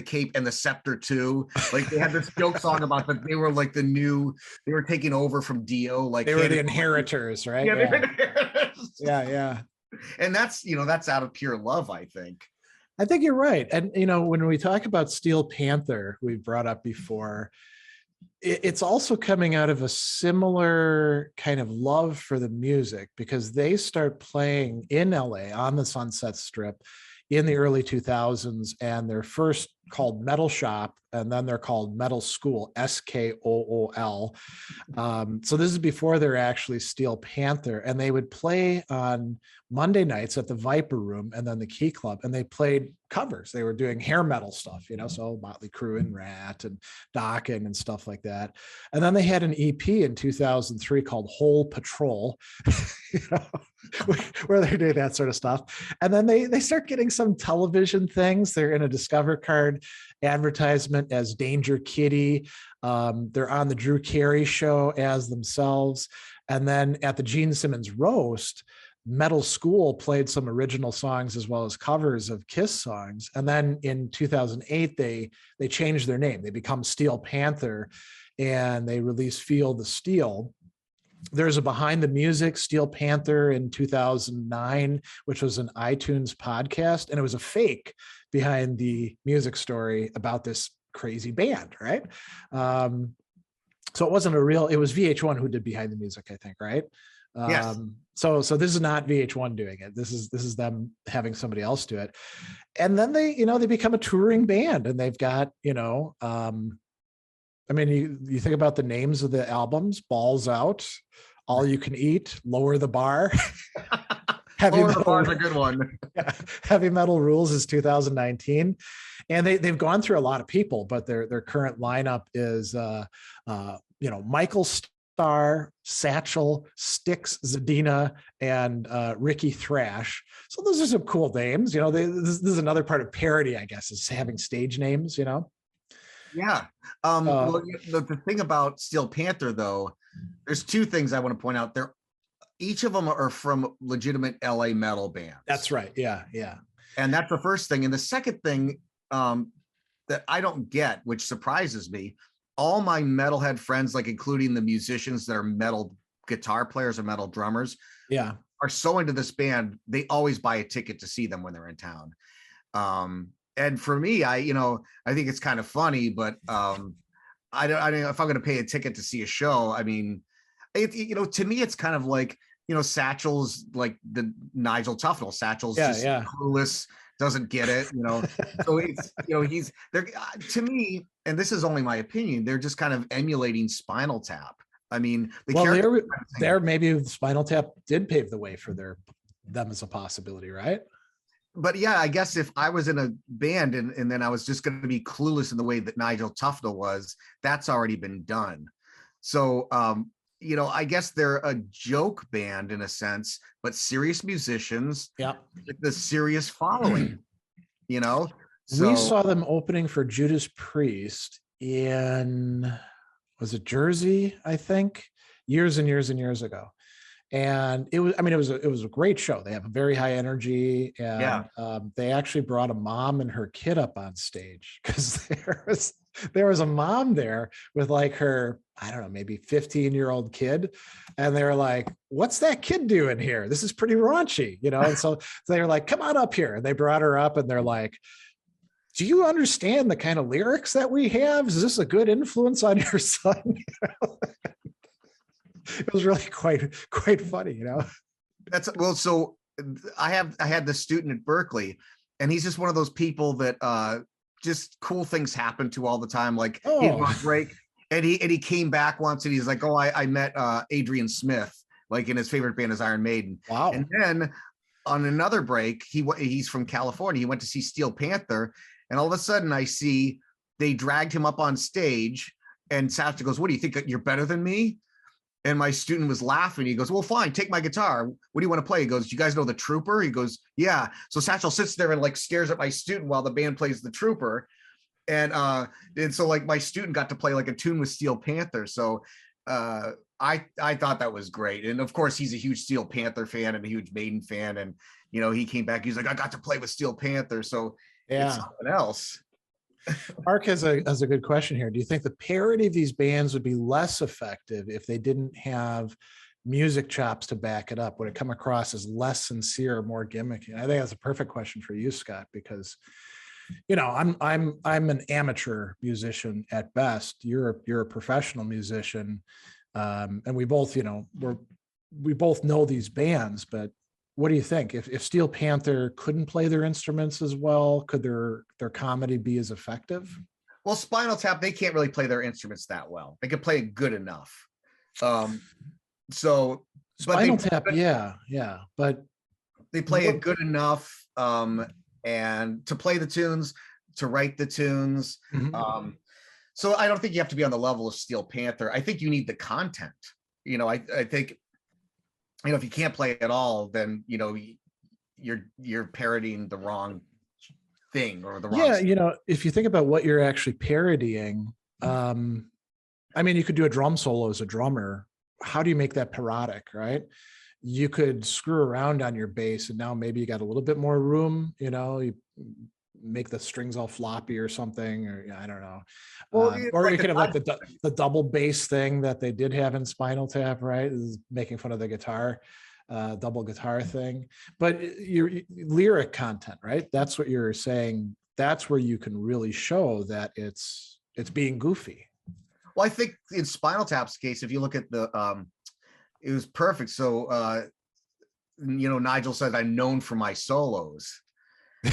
cape and the scepter too. They had this joke song about that. They were they were taking over from Dio. They
were the inheritors, right?
Yeah.
Yeah. Yeah.
And that's out of pure love, I think.
I think you're right. And, when we talk about Steel Panther, we brought up before, it's also coming out of a similar kind of love for the music, because they start playing in LA on the Sunset Strip in the early 2000s, and they're first called Metal Shop, and then they're called Metal School, Skool. So this is before they're actually Steel Panther, and they would play on Monday nights at the Viper Room and then the Key Club, and they played covers. They were doing hair metal stuff, so Motley Crue and Rat and Dokken and stuff like that. And then they had an EP in 2003 called Whole Patrol, where they do that sort of stuff. And then they start getting some television things. They're in a Discover Card advertisement as Danger Kitty. They're on the Drew Carey show as themselves. And then at the Gene Simmons roast, Metal School played some original songs as well as covers of Kiss songs. And then in 2008, they changed their name. They become Steel Panther, and they released Feel the Steel. There's a Behind the Music Steel Panther in 2009, which was an iTunes podcast, and it was a fake behind the music story about this crazy band, right? So it wasn't a real, it was VH1 who did Behind the Music, I think, right?
Yes.
So this is not VH1 doing it. This is them having somebody else do it. And then they become a touring band, and they've got, I mean, you think about the names of the albums: Balls Out, All You Can Eat, Lower the Bar.
Lower the Bar is a good one.
Yeah. Heavy Metal Rules is 2019. And they've gone through a lot of people, but their current lineup is, Michael Starr, Satchel, Styx, Zadina, and Ricky Thrash. So those are some cool names. This is another part of Parody, I guess, is having stage names,
Yeah. Well, the thing about Steel Panther, though, there's two things I want to point out. Each of them are from legitimate LA metal bands.
That's right. Yeah.
And that's the first thing. And the second thing that I don't get, which surprises me, all my metalhead friends, like including the musicians that are metal guitar players or metal drummers, are so into this band, they always buy a ticket to see them when they're in town. And for me, I think it's kind of funny, but I don't know if I'm going to pay a ticket to see a show. I mean, to me, it's kind of like, Satchel's like the Nigel Tufnell. Satchel's just clueless, doesn't get it, So it's, they're, to me, and this is only my opinion, they're just kind of emulating Spinal Tap. I mean,
there maybe Spinal Tap did pave the way for them as a possibility, right?
But yeah, I guess if I was in a band and then I was just going to be clueless in the way that Nigel Tufnell was, that's already been done. So, I guess they're a joke band in a sense, but serious musicians, with the serious following, So,
we saw them opening for Judas Priest in, was it Jersey, I think, years and years and years ago. And it was a great show. They have a very high energy, and they actually brought a mom and her kid up on stage, because there was a mom there with like her, I don't know, maybe 15-year-old kid, and they were like, "What's that kid doing here? This is pretty raunchy," And so they were like, "Come on up here," and they brought her up, and they're like, "Do you understand the kind of lyrics that we have? Is this a good influence on your son?" It was really quite funny,
That's well. So I had the student at Berkeley, and he's just one of those people that just cool things happen to all the time. Like he had a break, and he came back once, and he's like, "Oh, I met Adrian Smith, like in his favorite band is Iron Maiden."
Wow.
And then on another break, he's from California. He went to see Steel Panther, and all of a sudden I see they dragged him up on stage, and Satchel goes, "What do you think? You're better than me?" And my student was laughing. He goes, "Well, fine, take my guitar. What do you want to play?" He goes, "You guys know the Trooper?" He goes, "Yeah." So Satchel sits there and like stares at my student while the band plays the Trooper. And so like my student got to play like a tune with Steel Panther. So I thought that was great. And of course, he's a huge Steel Panther fan and a huge Maiden fan. And he came back. He's like, "I got to play with Steel Panther." So it's something else.
Mark has a good question here. Do you think the parody of these bands would be less effective if they didn't have music chops to back it up? Would it come across as less sincere, more gimmicky? I think that's a perfect question for you, Scott, because I'm an amateur musician at best. You're a professional musician, and we both we both know these bands. But what do you think? If Steel Panther couldn't play their instruments as well, could their comedy be as effective?
Well, Spinal Tap, they can't really play their instruments that well. They can play it good enough. So
Spinal Tap, yeah, but
they play it good enough, and to play the tunes, to write the tunes.
Mm-hmm.
So I don't think you have to be on the level of Steel Panther. I think you need the content. I think, if you can't play at all, then you're parodying the wrong thing or the wrong.
Yeah, if you think about what you're actually parodying, you could do a drum solo as a drummer. How do you make that parodic, right? You could screw around on your bass, and now maybe you got a little bit more room. You make the strings all floppy or something, or I don't know.
Well,
or you could have like the double bass thing that they did have in Spinal Tap, right? Is making fun of the guitar, double guitar thing. But your lyric content, right? That's what you're saying. That's where you can really show that it's being goofy.
Well, I think in Spinal Tap's case, if you look at it was perfect. So, Nigel said, I'm known for my solos.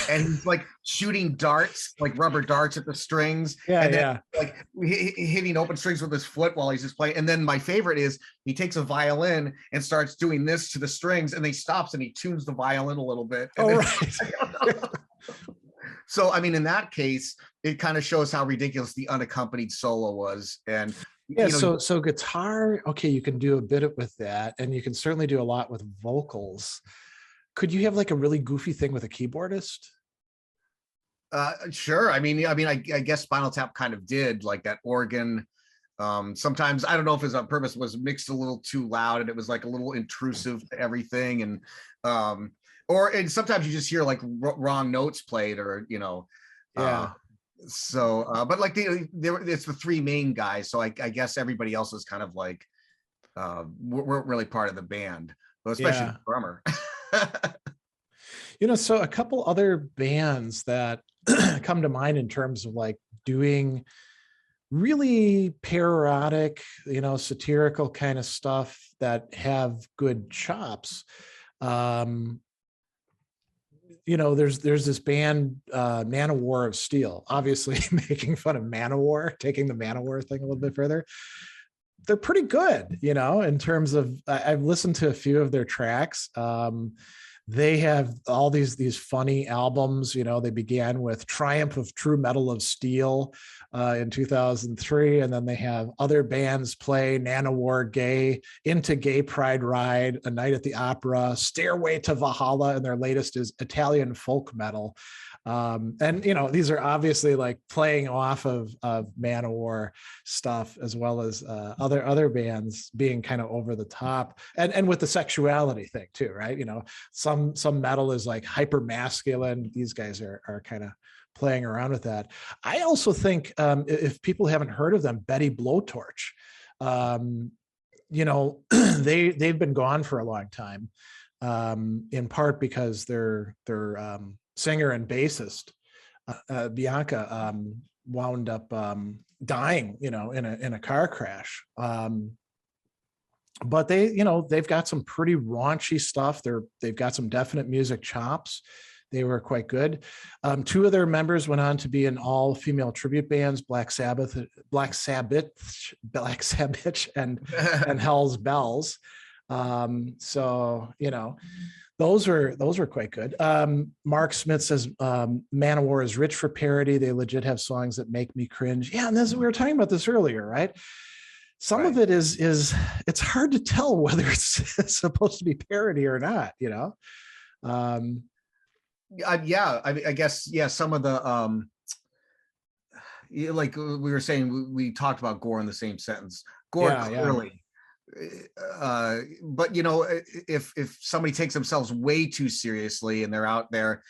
And he's like shooting darts, like rubber darts at the strings. And then, like hitting open strings with his foot while he's just playing. And then my favorite is he takes a violin and starts doing this to the strings, and he stops and he tunes the violin a little bit. Right. So, in that case, it kind of shows how ridiculous the unaccompanied solo was. And
so guitar, okay, you can do a bit with that, and you can certainly do a lot with vocals. Could you have like a really goofy thing with a keyboardist?
Sure. I guess Spinal Tap kind of did, like that organ. Sometimes, I don't know if it was on purpose, was mixed a little too loud, and it was like a little intrusive to everything. And sometimes you just hear like wrong notes played, or but like it's the three main guys. So I guess everybody else is kind of like weren't really part of the band, but especially the drummer.
So a couple other bands that come to mind in terms of like doing really parodic, satirical kind of stuff that have good chops. There's this band, Man-O-War of Steel, obviously making fun of Man-O-War, taking the Man-O-War thing a little bit further. They're pretty good, in terms of, I've listened to a few of their tracks. They have all these funny albums. They began with Triumph of True Metal of Steel in 2003. And then they have other bands play Man-O-War Gay, Into Gay Pride Ride, A Night at the Opera, Stairway to Valhalla. And their latest is Italian folk metal. These are obviously like playing off of Man-O-War stuff, as well as other bands being kind of over the top, and with the sexuality thing too, right? Some metal is like hyper masculine. These guys are kind of playing around with that. I also think if people haven't heard of them, Betty Blowtorch, they've been gone for a long time, in part because they're singer and bassist Bianca wound up dying, in a car crash. But they've got some pretty raunchy stuff. They've got some definite music chops. They were quite good. Two of their members went on to be in all-female tribute bands, Black Sabbath, and Hell's Bells. Those were quite good. Mark Smith says Man-O-War is rich for parody. They legit have songs that make me cringe. Yeah, and we were talking about this earlier, right? Some of it is it's hard to tell whether it's supposed to be parody or not.
I guess some of the like we were saying, we talked about GWAR in the same sentence. GWAR clearly. But if somebody takes themselves way too seriously and they're out there,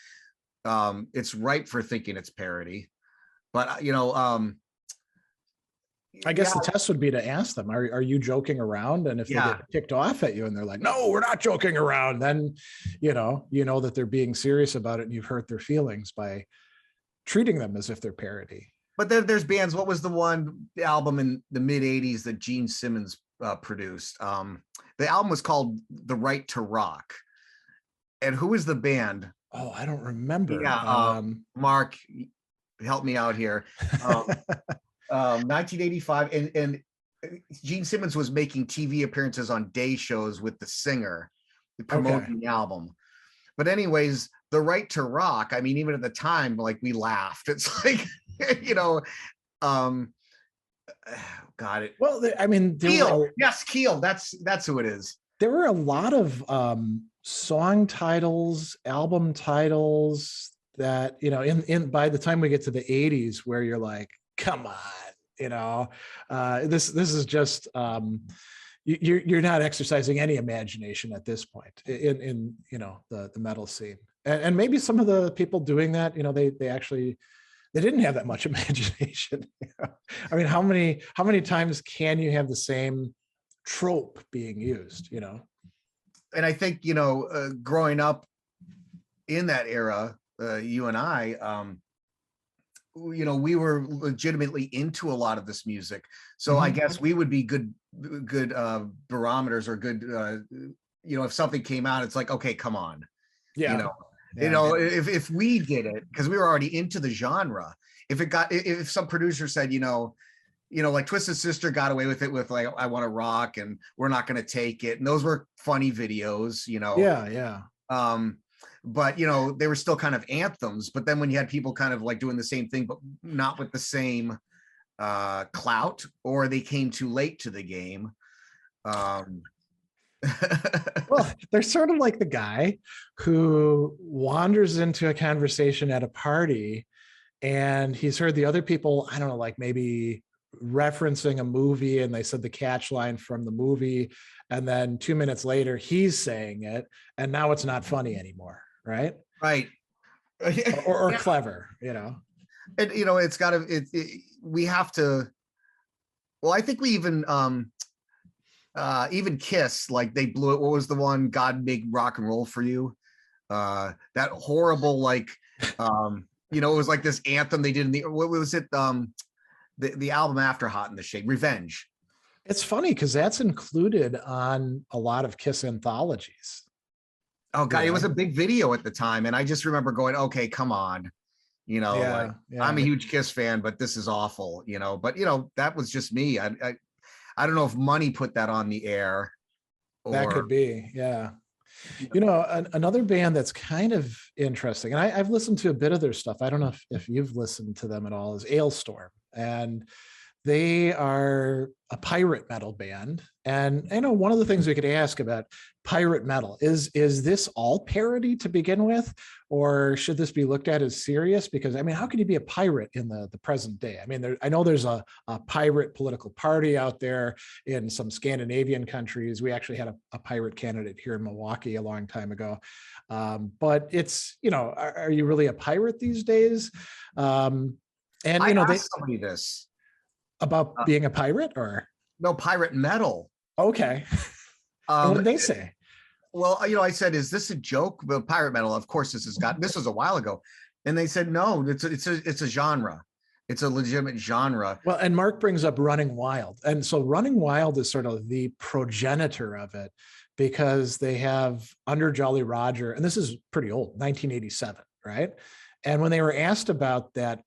it's ripe for thinking it's parody. But
I guess
yeah,
the test would be to ask them, are you joking around? And if they
yeah.
get ticked off at you and they're like, no, we're not joking around, then, you know that they're being serious about it and you've hurt their feelings by treating them as if they're parody.
But there's bands. What was the album in the mid 80s that Gene Simmons produced? The album was called The Right to Rock. And who is the band?
Oh, I don't remember.
Yeah, Mark, help me out here. 1985, and Gene Simmons was making TV appearances on day shows with the singer, promoting the album. But anyways, The Right to Rock, I mean, even at the time, like, we laughed. It's like, got it.
Well, I mean,
Keel. Yes, Keel. That's who it is.
There were a lot of song titles, album titles that, in by the time we get to the 80s, where you're like, come on, this is just you're not exercising any imagination at this point in the metal scene. And maybe some of the people doing that, they didn't have that much imagination. I mean, how many times can you have the same trope being used,
And I think, growing up in that era, you and I, we were legitimately into a lot of this music. So I guess we would be good barometers, or good, if something came out, it's like, okay, come on.
Yeah.
If we did it, because we were already into the genre, if some producer said, like Twisted Sister got away with it with like, I Want to Rock and We're Not Going to Take It. And those were funny videos,
Yeah.
But, they were still kind of anthems. But then when you had people kind of like doing the same thing, but not with the same clout, or they came too late to the game.
Well, they're sort of like the guy who wanders into a conversation at a party and he's heard the other people, I don't know, like maybe referencing a movie, and they said the catch line from the movie, and then 2 minutes later he's saying it, and now it's not funny anymore, right?
Right.
or clever,
And it's got to, we have to, well, I think we even Kiss, like, they blew it. What was the one, God Make Rock and Roll for You? That horrible, like, it was like this anthem they did in the, what was it? The album after Hot in the Shade, Revenge.
It's funny because that's included on a lot of Kiss anthologies.
Oh God, It was a big video at the time, and I just remember going, "Okay, come on," I'm a huge Kiss fan, but this is awful, But that was just me. I don't know if money put that on the air.
That could be, yeah. Another band that's kind of interesting, and I've listened to a bit of their stuff. I don't know if you've listened to them at all, is Alestorm. And they are a pirate metal band. And one of the things we could ask about pirate metal is this all parody to begin with, or should this be looked at as serious? Because, I mean, how can you be a pirate in the present day? I mean, I know there's a pirate political party out there in some Scandinavian countries. We actually had a pirate candidate here in Milwaukee a long time ago. But it's, are you really a pirate these days? And
I asked somebody this
about being a pirate, or
no, pirate metal.
Okay. What did they say?
Well, I said, is this a joke? The pirate metal, of course, this was a while ago, and they said no, it's a genre. It's a legitimate genre.
Well, and Mark brings up Running Wild, and so Running Wild is sort of the progenitor of it, because they have Under Jolly Roger, and this is pretty old, 1987, right? And when they were asked about that,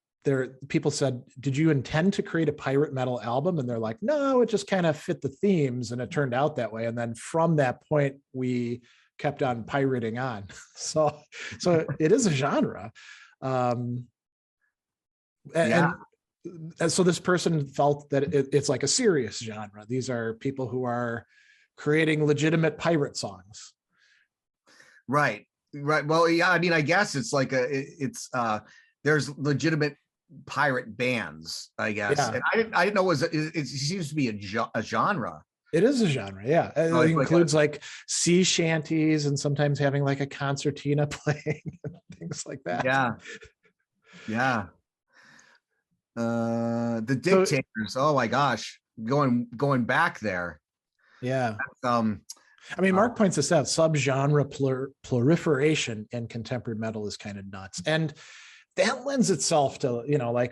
people said, did you intend to create a pirate metal album? And they're like, no, it just kind of fit the themes and it turned out that way. And then from that point, we kept on pirating on. So it is a genre. And so this person felt that it's like a serious genre. These are people who are creating legitimate pirate songs.
Right. Well, yeah, I mean, I guess it's like there's legitimate pirate bands, I guess. Yeah. And I didn't know it seems to be a genre.
It is a genre, yeah. It includes like sea shanties and sometimes having like a concertina playing and things like that.
Yeah. The Dictators. Oh my gosh, going back there.
Yeah.
Um,
I mean, Mark points this out, subgenre proliferation in contemporary metal is kind of nuts. And that lends itself to,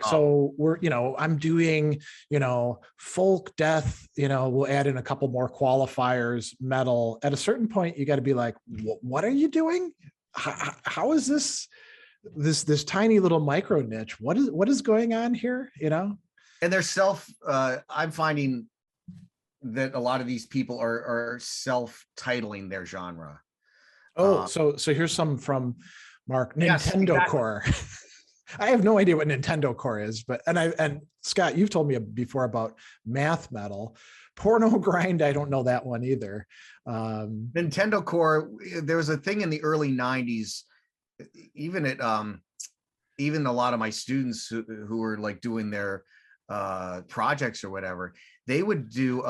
so we're, I'm doing, folk, death, we'll add in a couple more qualifiers, metal. At a certain point, you got to be like, what are you doing? How is this tiny little micro niche? What is going on here?
And they're I'm finding that a lot of these people are self-titling their genre.
So here's some from Mark. Nintendo Core. I have no idea what Nintendo Core is, and Scott, you've told me before about math metal. Porno Grind, I don't know that one either.
Nintendo Core, there was a thing in the early 90s, even a lot of my students who were like doing their projects or whatever, they would do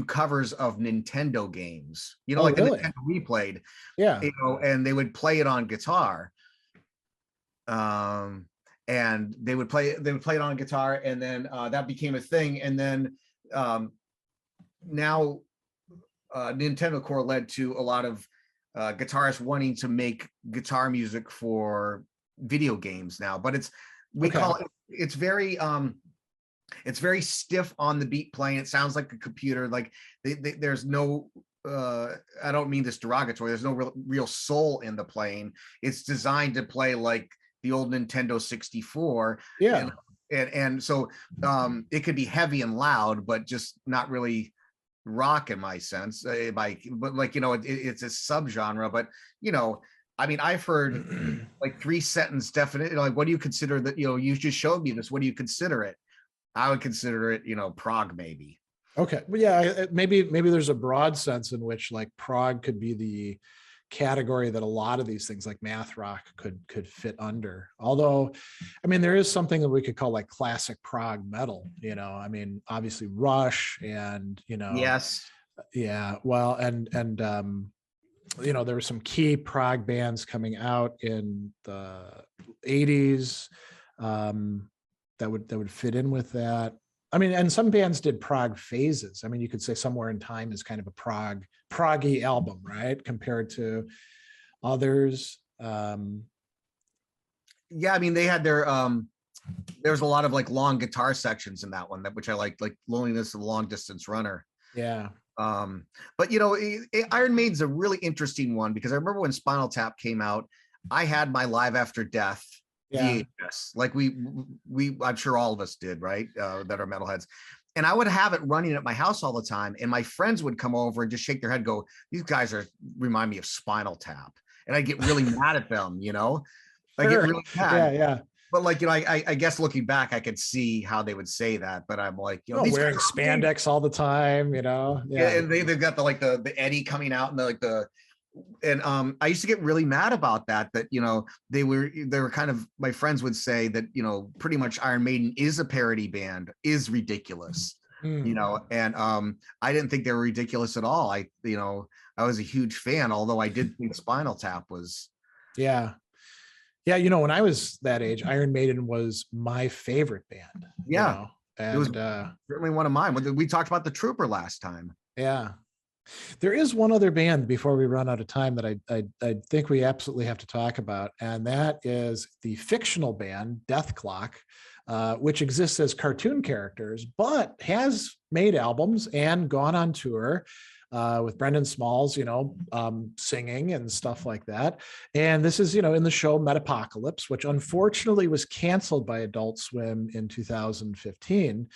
covers of Nintendo games, like really? The Nintendo we played, and they would play it on guitar, and they would play it on guitar, and then that became a thing, and then now Nintendo Core led to a lot of guitarists wanting to make guitar music for video games now, but it's very stiff on the beat playing. It sounds like a computer. Like there's no, I don't mean this derogatory. There's no real soul in the playing. It's designed to play like the old Nintendo 64.
Yeah.
And so it could be heavy and loud, but just not really rock in my sense. But like, it's a subgenre, but I mean, I've heard like 3-sentence definite, like, what do you consider that, you just showed me this. What do you consider it? I would consider it, prog maybe.
Okay. Well, yeah, maybe there's a broad sense in which like prog could be the category that a lot of these things like math rock could fit under. Although, I mean, there is something that we could call like classic prog metal, I mean, obviously Rush and,
yes.
Yeah. Well, and there were some key prog bands coming out in the 80s that would fit in with that. I mean, and some bands did prog phases. I mean, you could say Somewhere in Time is kind of a proggy album, right? Compared to others.
Yeah, I mean, they had their there's a lot of like long guitar sections in that one, which I like Loneliness of the Long Distance Runner.
Yeah.
But Iron Maiden's a really interesting one, because I remember when Spinal Tap came out, I had my Live After Death VHS, like we I'm sure all of us did, right? That are metalheads. And I would have it running at my house all the time, and my friends would come over and just shake their head, go, "These guys remind me of Spinal Tap," and I get really mad at them, I get really mad.
Yeah.
But like, I guess looking back, I could see how they would say that, but I'm like, these
wearing spandex all the time,
Yeah, and they've got the Eddie coming out and I used to get really mad about that they were kind of, my friends would say that, pretty much Iron Maiden is a parody band, is ridiculous, and I didn't think they were ridiculous at all. I was a huge fan, although I did think Spinal Tap was.
Yeah. Yeah, when I was that age, Iron Maiden was my favorite band.
Yeah.
And
it was certainly one of mine. We talked about the Trooper last time.
Yeah. There is one other band before we run out of time that I think we absolutely have to talk about, and that is the fictional band Dethklok, which exists as cartoon characters, but has made albums and gone on tour with Brendan Smalls, singing and stuff like that. And this is, in the show Metapocalypse, which unfortunately was canceled by Adult Swim in 2015.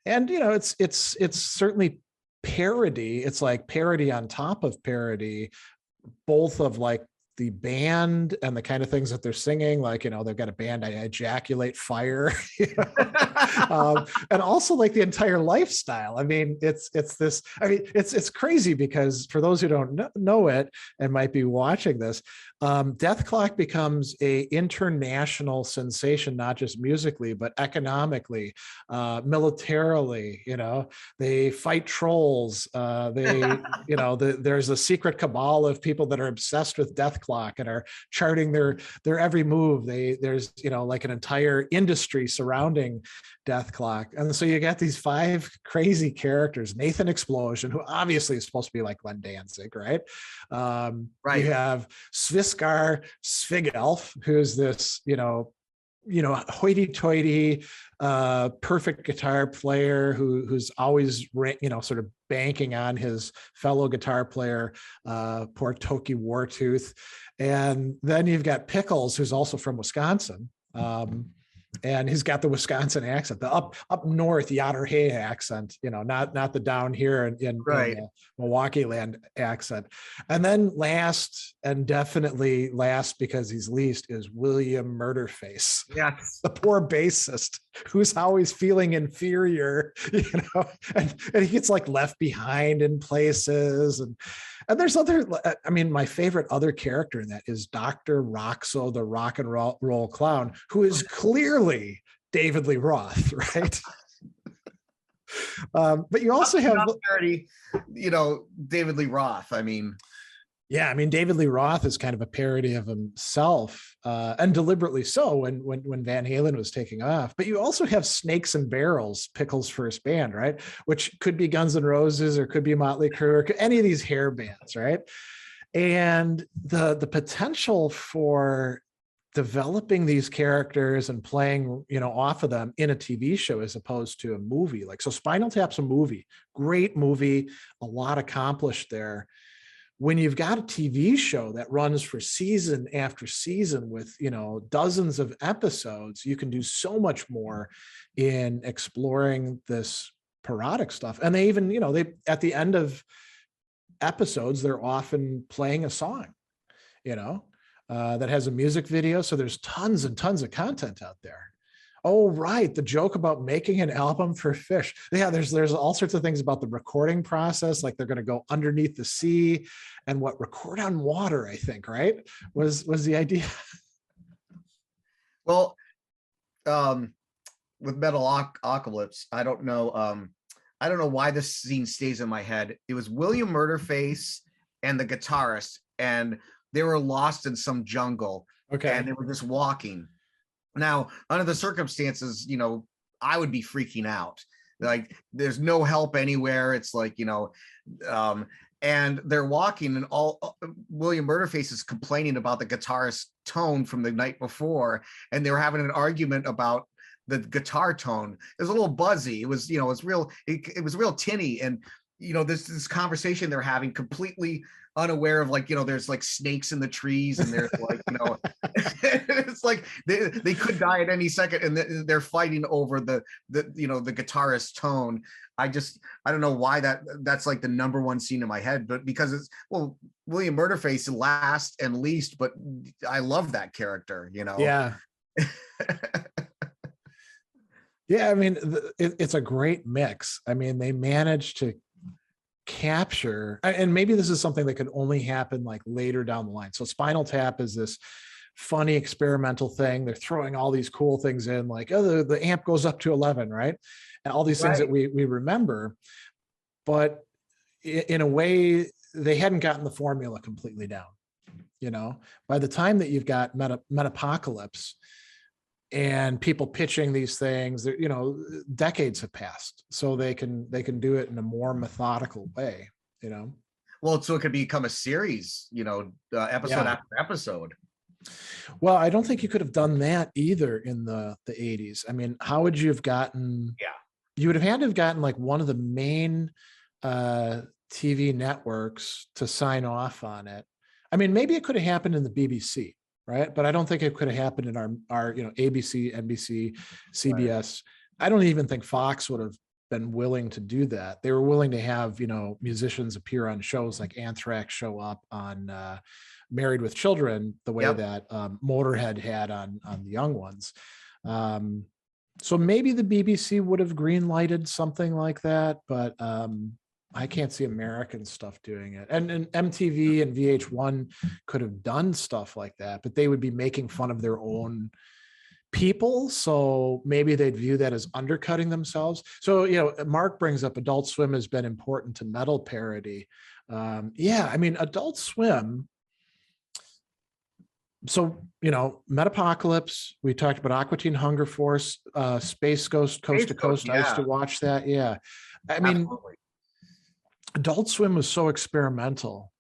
And, it's certainly parody. It's like parody on top of parody, both of like the band and the kind of things that they're singing, like, they've got a band, I Ejaculate Fire, and also like the entire lifestyle. I mean, it's crazy, because for those who don't know it and might be watching this, Dethklok becomes a international sensation, not just musically, but economically, militarily. They fight trolls. There's a secret cabal of people that are obsessed with Dethklok and are charting their every move. There's like an entire industry surrounding Dethklok, and so you got these 5 crazy characters. Nathan Explosion, who obviously is supposed to be like Glenn Danzig, right?
Right.
You have Sviskar Svigelf, who's this, hoity-toity, perfect guitar player who's always, sort of banking on his fellow guitar player, poor Toki Wartooth. And then you've got Pickles, who's also from Wisconsin. And he's got the Wisconsin accent, the up north Yatter accent, not the down here in Milwaukee land accent. And then last, and definitely last because he's least, is William Murderface.
Yes.
The poor bassist who's always feeling inferior, and he gets like left behind in places. And there's other, my favorite other character in that is Dr. Roxo, the rock and roll clown, who is clearly David Lee Roth, right? But you also have
parody, David Lee Roth.
David Lee Roth is kind of a parody of himself, and deliberately so when Van Halen was taking off. But you also have Snakes and Barrels, Pickles' first band, right? Which could be Guns N' Roses or could be Motley Crue or any of these hair bands, right? And the potential for developing these characters and playing, off of them in a TV show as opposed to a movie. So Spinal Tap's a movie, great movie, a lot accomplished there. When you've got a TV show that runs for season after season with, dozens of episodes, you can do so much more in exploring this parodic stuff. And they even, they at the end of episodes, they're often playing a song, that has a music video. So there's tons and tons of content out there. Oh, right. The joke about making an album for Fish. Yeah, there's all sorts of things about the recording process. Like they're going to go underneath the sea and record on water, I think, right? Was the idea.
Well, with Metalocalypse, I don't know why this scene stays in my head. It was William Murderface and the guitarist, and they were lost in some jungle.
Okay.
And they were just walking. Now, under the circumstances, I would be freaking out. Like, there's no help anywhere. It's like, and they're walking, and William Murderface is complaining about the guitarist's tone from the night before, and they were having an argument about the guitar tone. It was a little buzzy. It was, it was real tinny, and this conversation they're having, completely unaware of, there's like snakes in the trees, and there's like, it's like they could die at any second, and they're fighting over the guitarist's tone. I don't know why that's like the number one scene in my head, but because it's, William Murderface last and least, but I love that character,
Yeah. Yeah, it's a great mix. They managed to capture, and maybe this is something that could only happen like later down the line. So Spinal Tap is this funny experimental thing. They're throwing all these cool things in, like, oh, the amp goes up to 11, right? And all these things that we remember. But in a way, they hadn't gotten the formula completely down. By the time that you've got Metapocalypse and people pitching these things, decades have passed, so they can do it in a more methodical way.
Well, so it could become a series, episode after episode.
Well, I don't think you could have done that either in the 80s. How would you have gotten?
Yeah,
you would have had to have gotten like one of the main TV networks to sign off on it. Maybe it could have happened in the BBC. Right. But I don't think it could have happened in our ABC, NBC, CBS. Right. I don't even think Fox would have been willing to do that. They were willing to have, musicians appear on shows like Anthrax show up on Married with Children, the way that Motorhead had on the Young Ones. So maybe the BBC would have green lighted something like that. But I can't see American stuff doing it. And MTV and VH1 could have done stuff like that, but they would be making fun of their own people. So maybe they'd view that as undercutting themselves. So, Mark brings up Adult Swim has been important to metal parody. Yeah, I mean, Adult Swim. So, Metapocalypse, we talked about Aqua Teen Hunger Force, Space Ghost, Coast to Coast.
Yeah.
I used to watch that. Yeah. I mean,
Absolutely.
Adult Swim was so experimental.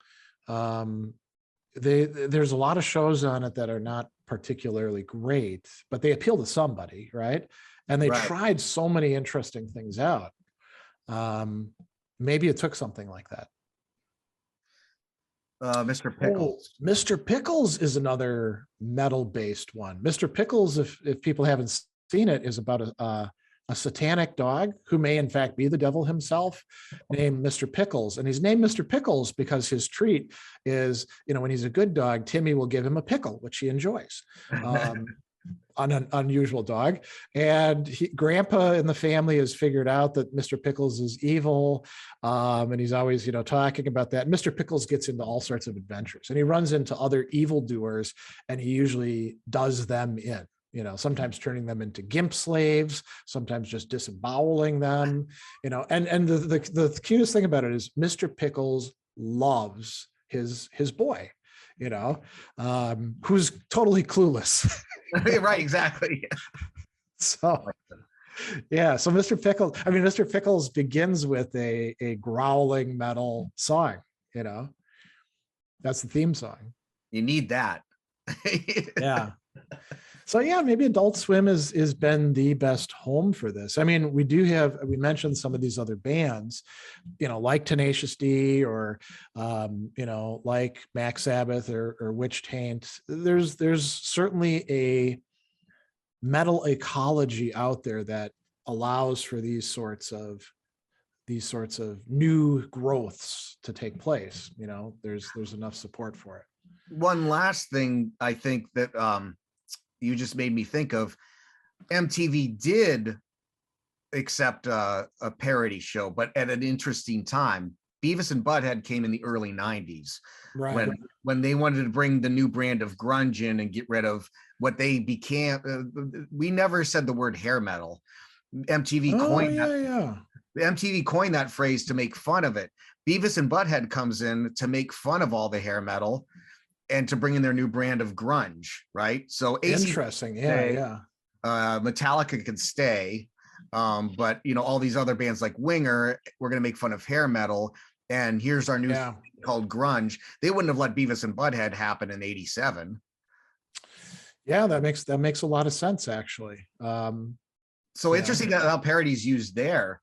There's a lot of shows on it that are not particularly great, but they appeal to somebody, right? And they tried so many interesting things out. Maybe it took something like that.
Mr. Pickles.
Oh, Mr. Pickles is another metal-based one. Mr. Pickles, if people haven't seen it, is about a satanic dog who may in fact be the devil himself, named Mr. Pickles. And he's named Mr. Pickles because his treat is, when he's a good dog, Timmy will give him a pickle, which he enjoys. On an unusual dog. And Grandpa in the family has figured out that Mr. Pickles is evil. And he's always, talking about that. Mr. Pickles gets into all sorts of adventures, and he runs into other evildoers, and he usually does them in. Sometimes turning them into gimp slaves, sometimes just disemboweling them, and the cutest thing about it is Mr. Pickles loves his boy, who's totally clueless.
Right, exactly.
So Mr. Pickles begins with a growling metal song, that's the theme song.
You need that.
Yeah. So yeah, maybe Adult Swim has been the best home for this. I mean, we mentioned some of these other bands, like Tenacious D or, like Max Sabbath or Witch Taint. There's certainly a metal ecology out there that allows for these sorts of new growths to take place. There's enough support for it.
One last thing I think that you just made me think of, MTV did accept a parody show, but at an interesting time. Beavis and Butthead came in the early 90s,
right?
When they wanted to bring the new brand of grunge in and get rid of what they became. We never said the word hair metal. MTV coined that phrase to make fun of it. Beavis and Butthead comes in to make fun of all the hair metal and to bring in their new brand of grunge, right? So
interesting,
Metallica can stay, but all these other bands like Winger, we're going to make fun of hair metal, and here's our new thing called grunge. They wouldn't have let Beavis and Butthead happen in '87.
Yeah, that makes a lot of sense, actually.
So interesting how parody's used there.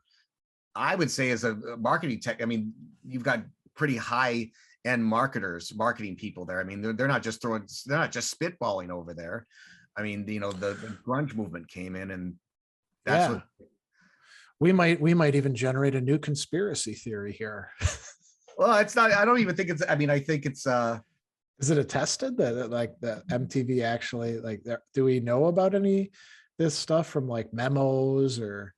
I would say as a marketing tech, I mean, you've got pretty high end marketing people there. I mean, they're not just spitballing over there. I mean, the grunge movement came in, and that's what
we might even generate a new conspiracy theory here.
Well, it's not. I don't even think it's. I mean, I think it's.
Is it attested that that MTV actually do we know about any this stuff from memos or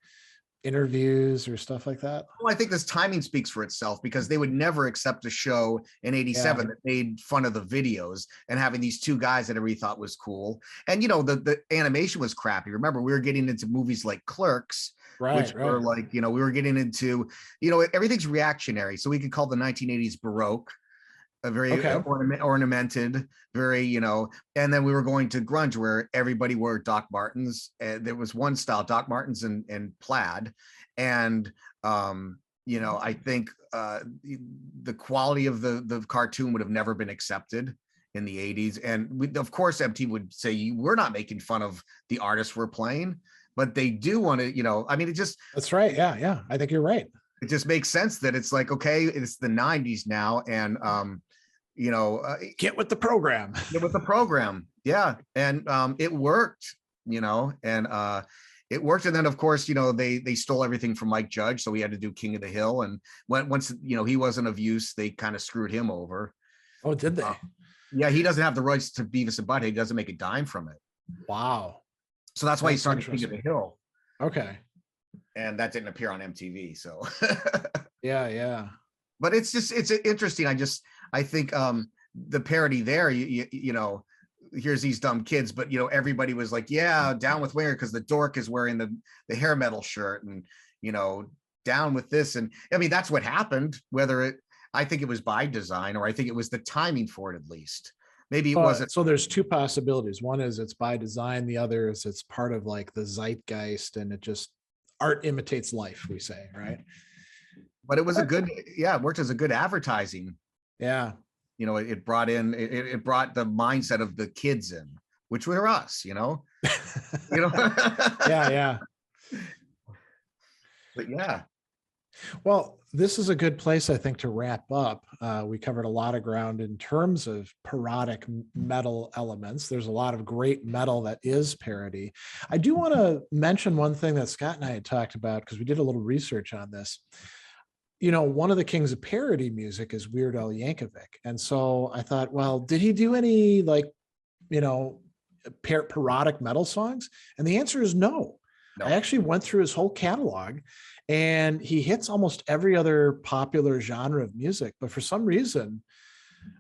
interviews or stuff like that?
Well, I think this timing speaks for itself, because they would never accept a show in '87 that made fun of the videos and having these two guys that everybody thought was cool. And the animation was crappy. Remember, we were getting into movies like Clerks, which were we were getting into, everything's reactionary. So we could call the 1980s Baroque, a very ornamented, very, and then we were going to grunge, where everybody wore Doc Martens. There was one style, Doc Martens and plaid. And, I think the quality of the cartoon would have never been accepted in the 80s. And of course, MTV would say, we're not making fun of the artists we're playing, but they do want to, I mean, it just.
That's right. Yeah. I think you're right.
It just makes sense that it's okay, it's the 90s now. And,
get with the program.
Yeah. And it worked, and it worked. And then of course, they stole everything from Mike Judge. So we had to do King of the Hill. And once, he wasn't of use, they kind of screwed him over.
Oh, did they?
Yeah. He doesn't have the rights to Beavis and Butthead. He doesn't make a dime from it.
Wow.
So that's why he started King of the Hill.
Okay.
And that didn't appear on MTV. So
Yeah.
But it's interesting. I think the parody there, you know, here's these dumb kids, but you know, everybody was like, yeah, down with Winger because the dork is wearing the hair metal shirt, and you know, down with this. And I mean, that's what happened, I think it was by design, or I think it was the timing for it, at least. Maybe it wasn't.
So there's two possibilities. One is it's by design. The other is it's part of like the zeitgeist, and it just art imitates life, we say, right?
But it was it worked as a good advertising.
Yeah.
You know, it brought the mindset of the kids in, which were us, you know.
Yeah.
But yeah.
Well, this is a good place, I think, to wrap up. We covered a lot of ground in terms of parodic metal elements. There's a lot of great metal that is parody. I do want to mention one thing that Scott and I had talked about, because we did a little research on this. You know, one of the kings of parody music is Weird Al Yankovic. And so I thought, well, did he do any, like, you know, parodic metal songs? And the answer is no. I actually went through his whole catalog, and he hits almost every other popular genre of music. But for some reason,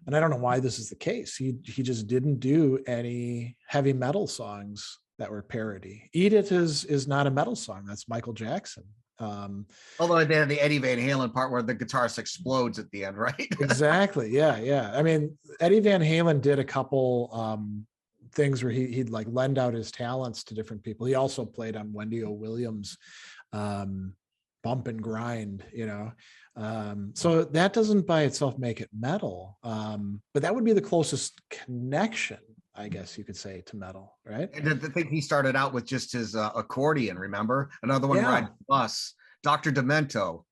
and I don't know why this is the case, he just didn't do any heavy metal songs that were parody. Eat It is not a metal song. That's Michael Jackson.
Although they had the Eddie Van Halen part where the guitarist explodes at the end, right?
Exactly. Yeah. I mean, Eddie Van Halen did a couple things where he'd like lend out his talents to different people. He also played on Wendy O. Williams' Bump and Grind, you know. So that doesn't by itself make it metal. But that would be the closest connection, I guess you could say, to metal, right?
And the thing, he started out with just his accordion, remember? Another one, Ride the Bus, Dr. Demento.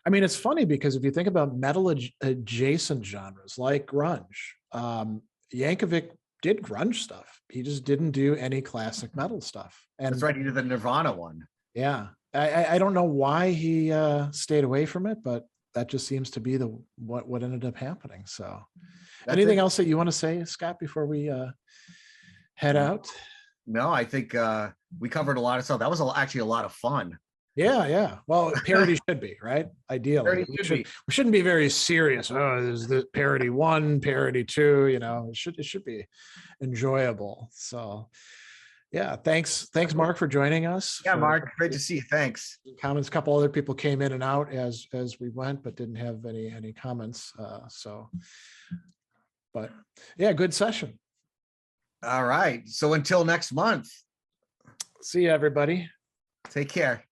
I mean, it's funny because if you think about metal adjacent genres like grunge, Yankovic did grunge stuff. He just didn't do any classic metal stuff. And
that's right, he did the Nirvana one.
Yeah. I don't know why he stayed away from it, but that just seems to be what ended up happening. So anything else that you want to say, Scott, before we head out?
No, I think we covered a lot of stuff. That was actually a lot of fun.
Yeah. Well, parody should be, right? Ideally, we shouldn't be very serious. Oh, there's the parody 1, parody 2. You know, it should be enjoyable. So, yeah, thanks, Mark, for joining us.
Yeah, Mark, great to see you. Thanks.
Comments. A couple other people came in and out as we went, but didn't have any comments. But yeah, good session.
All right. So until next month.
See you, everybody.
Take care.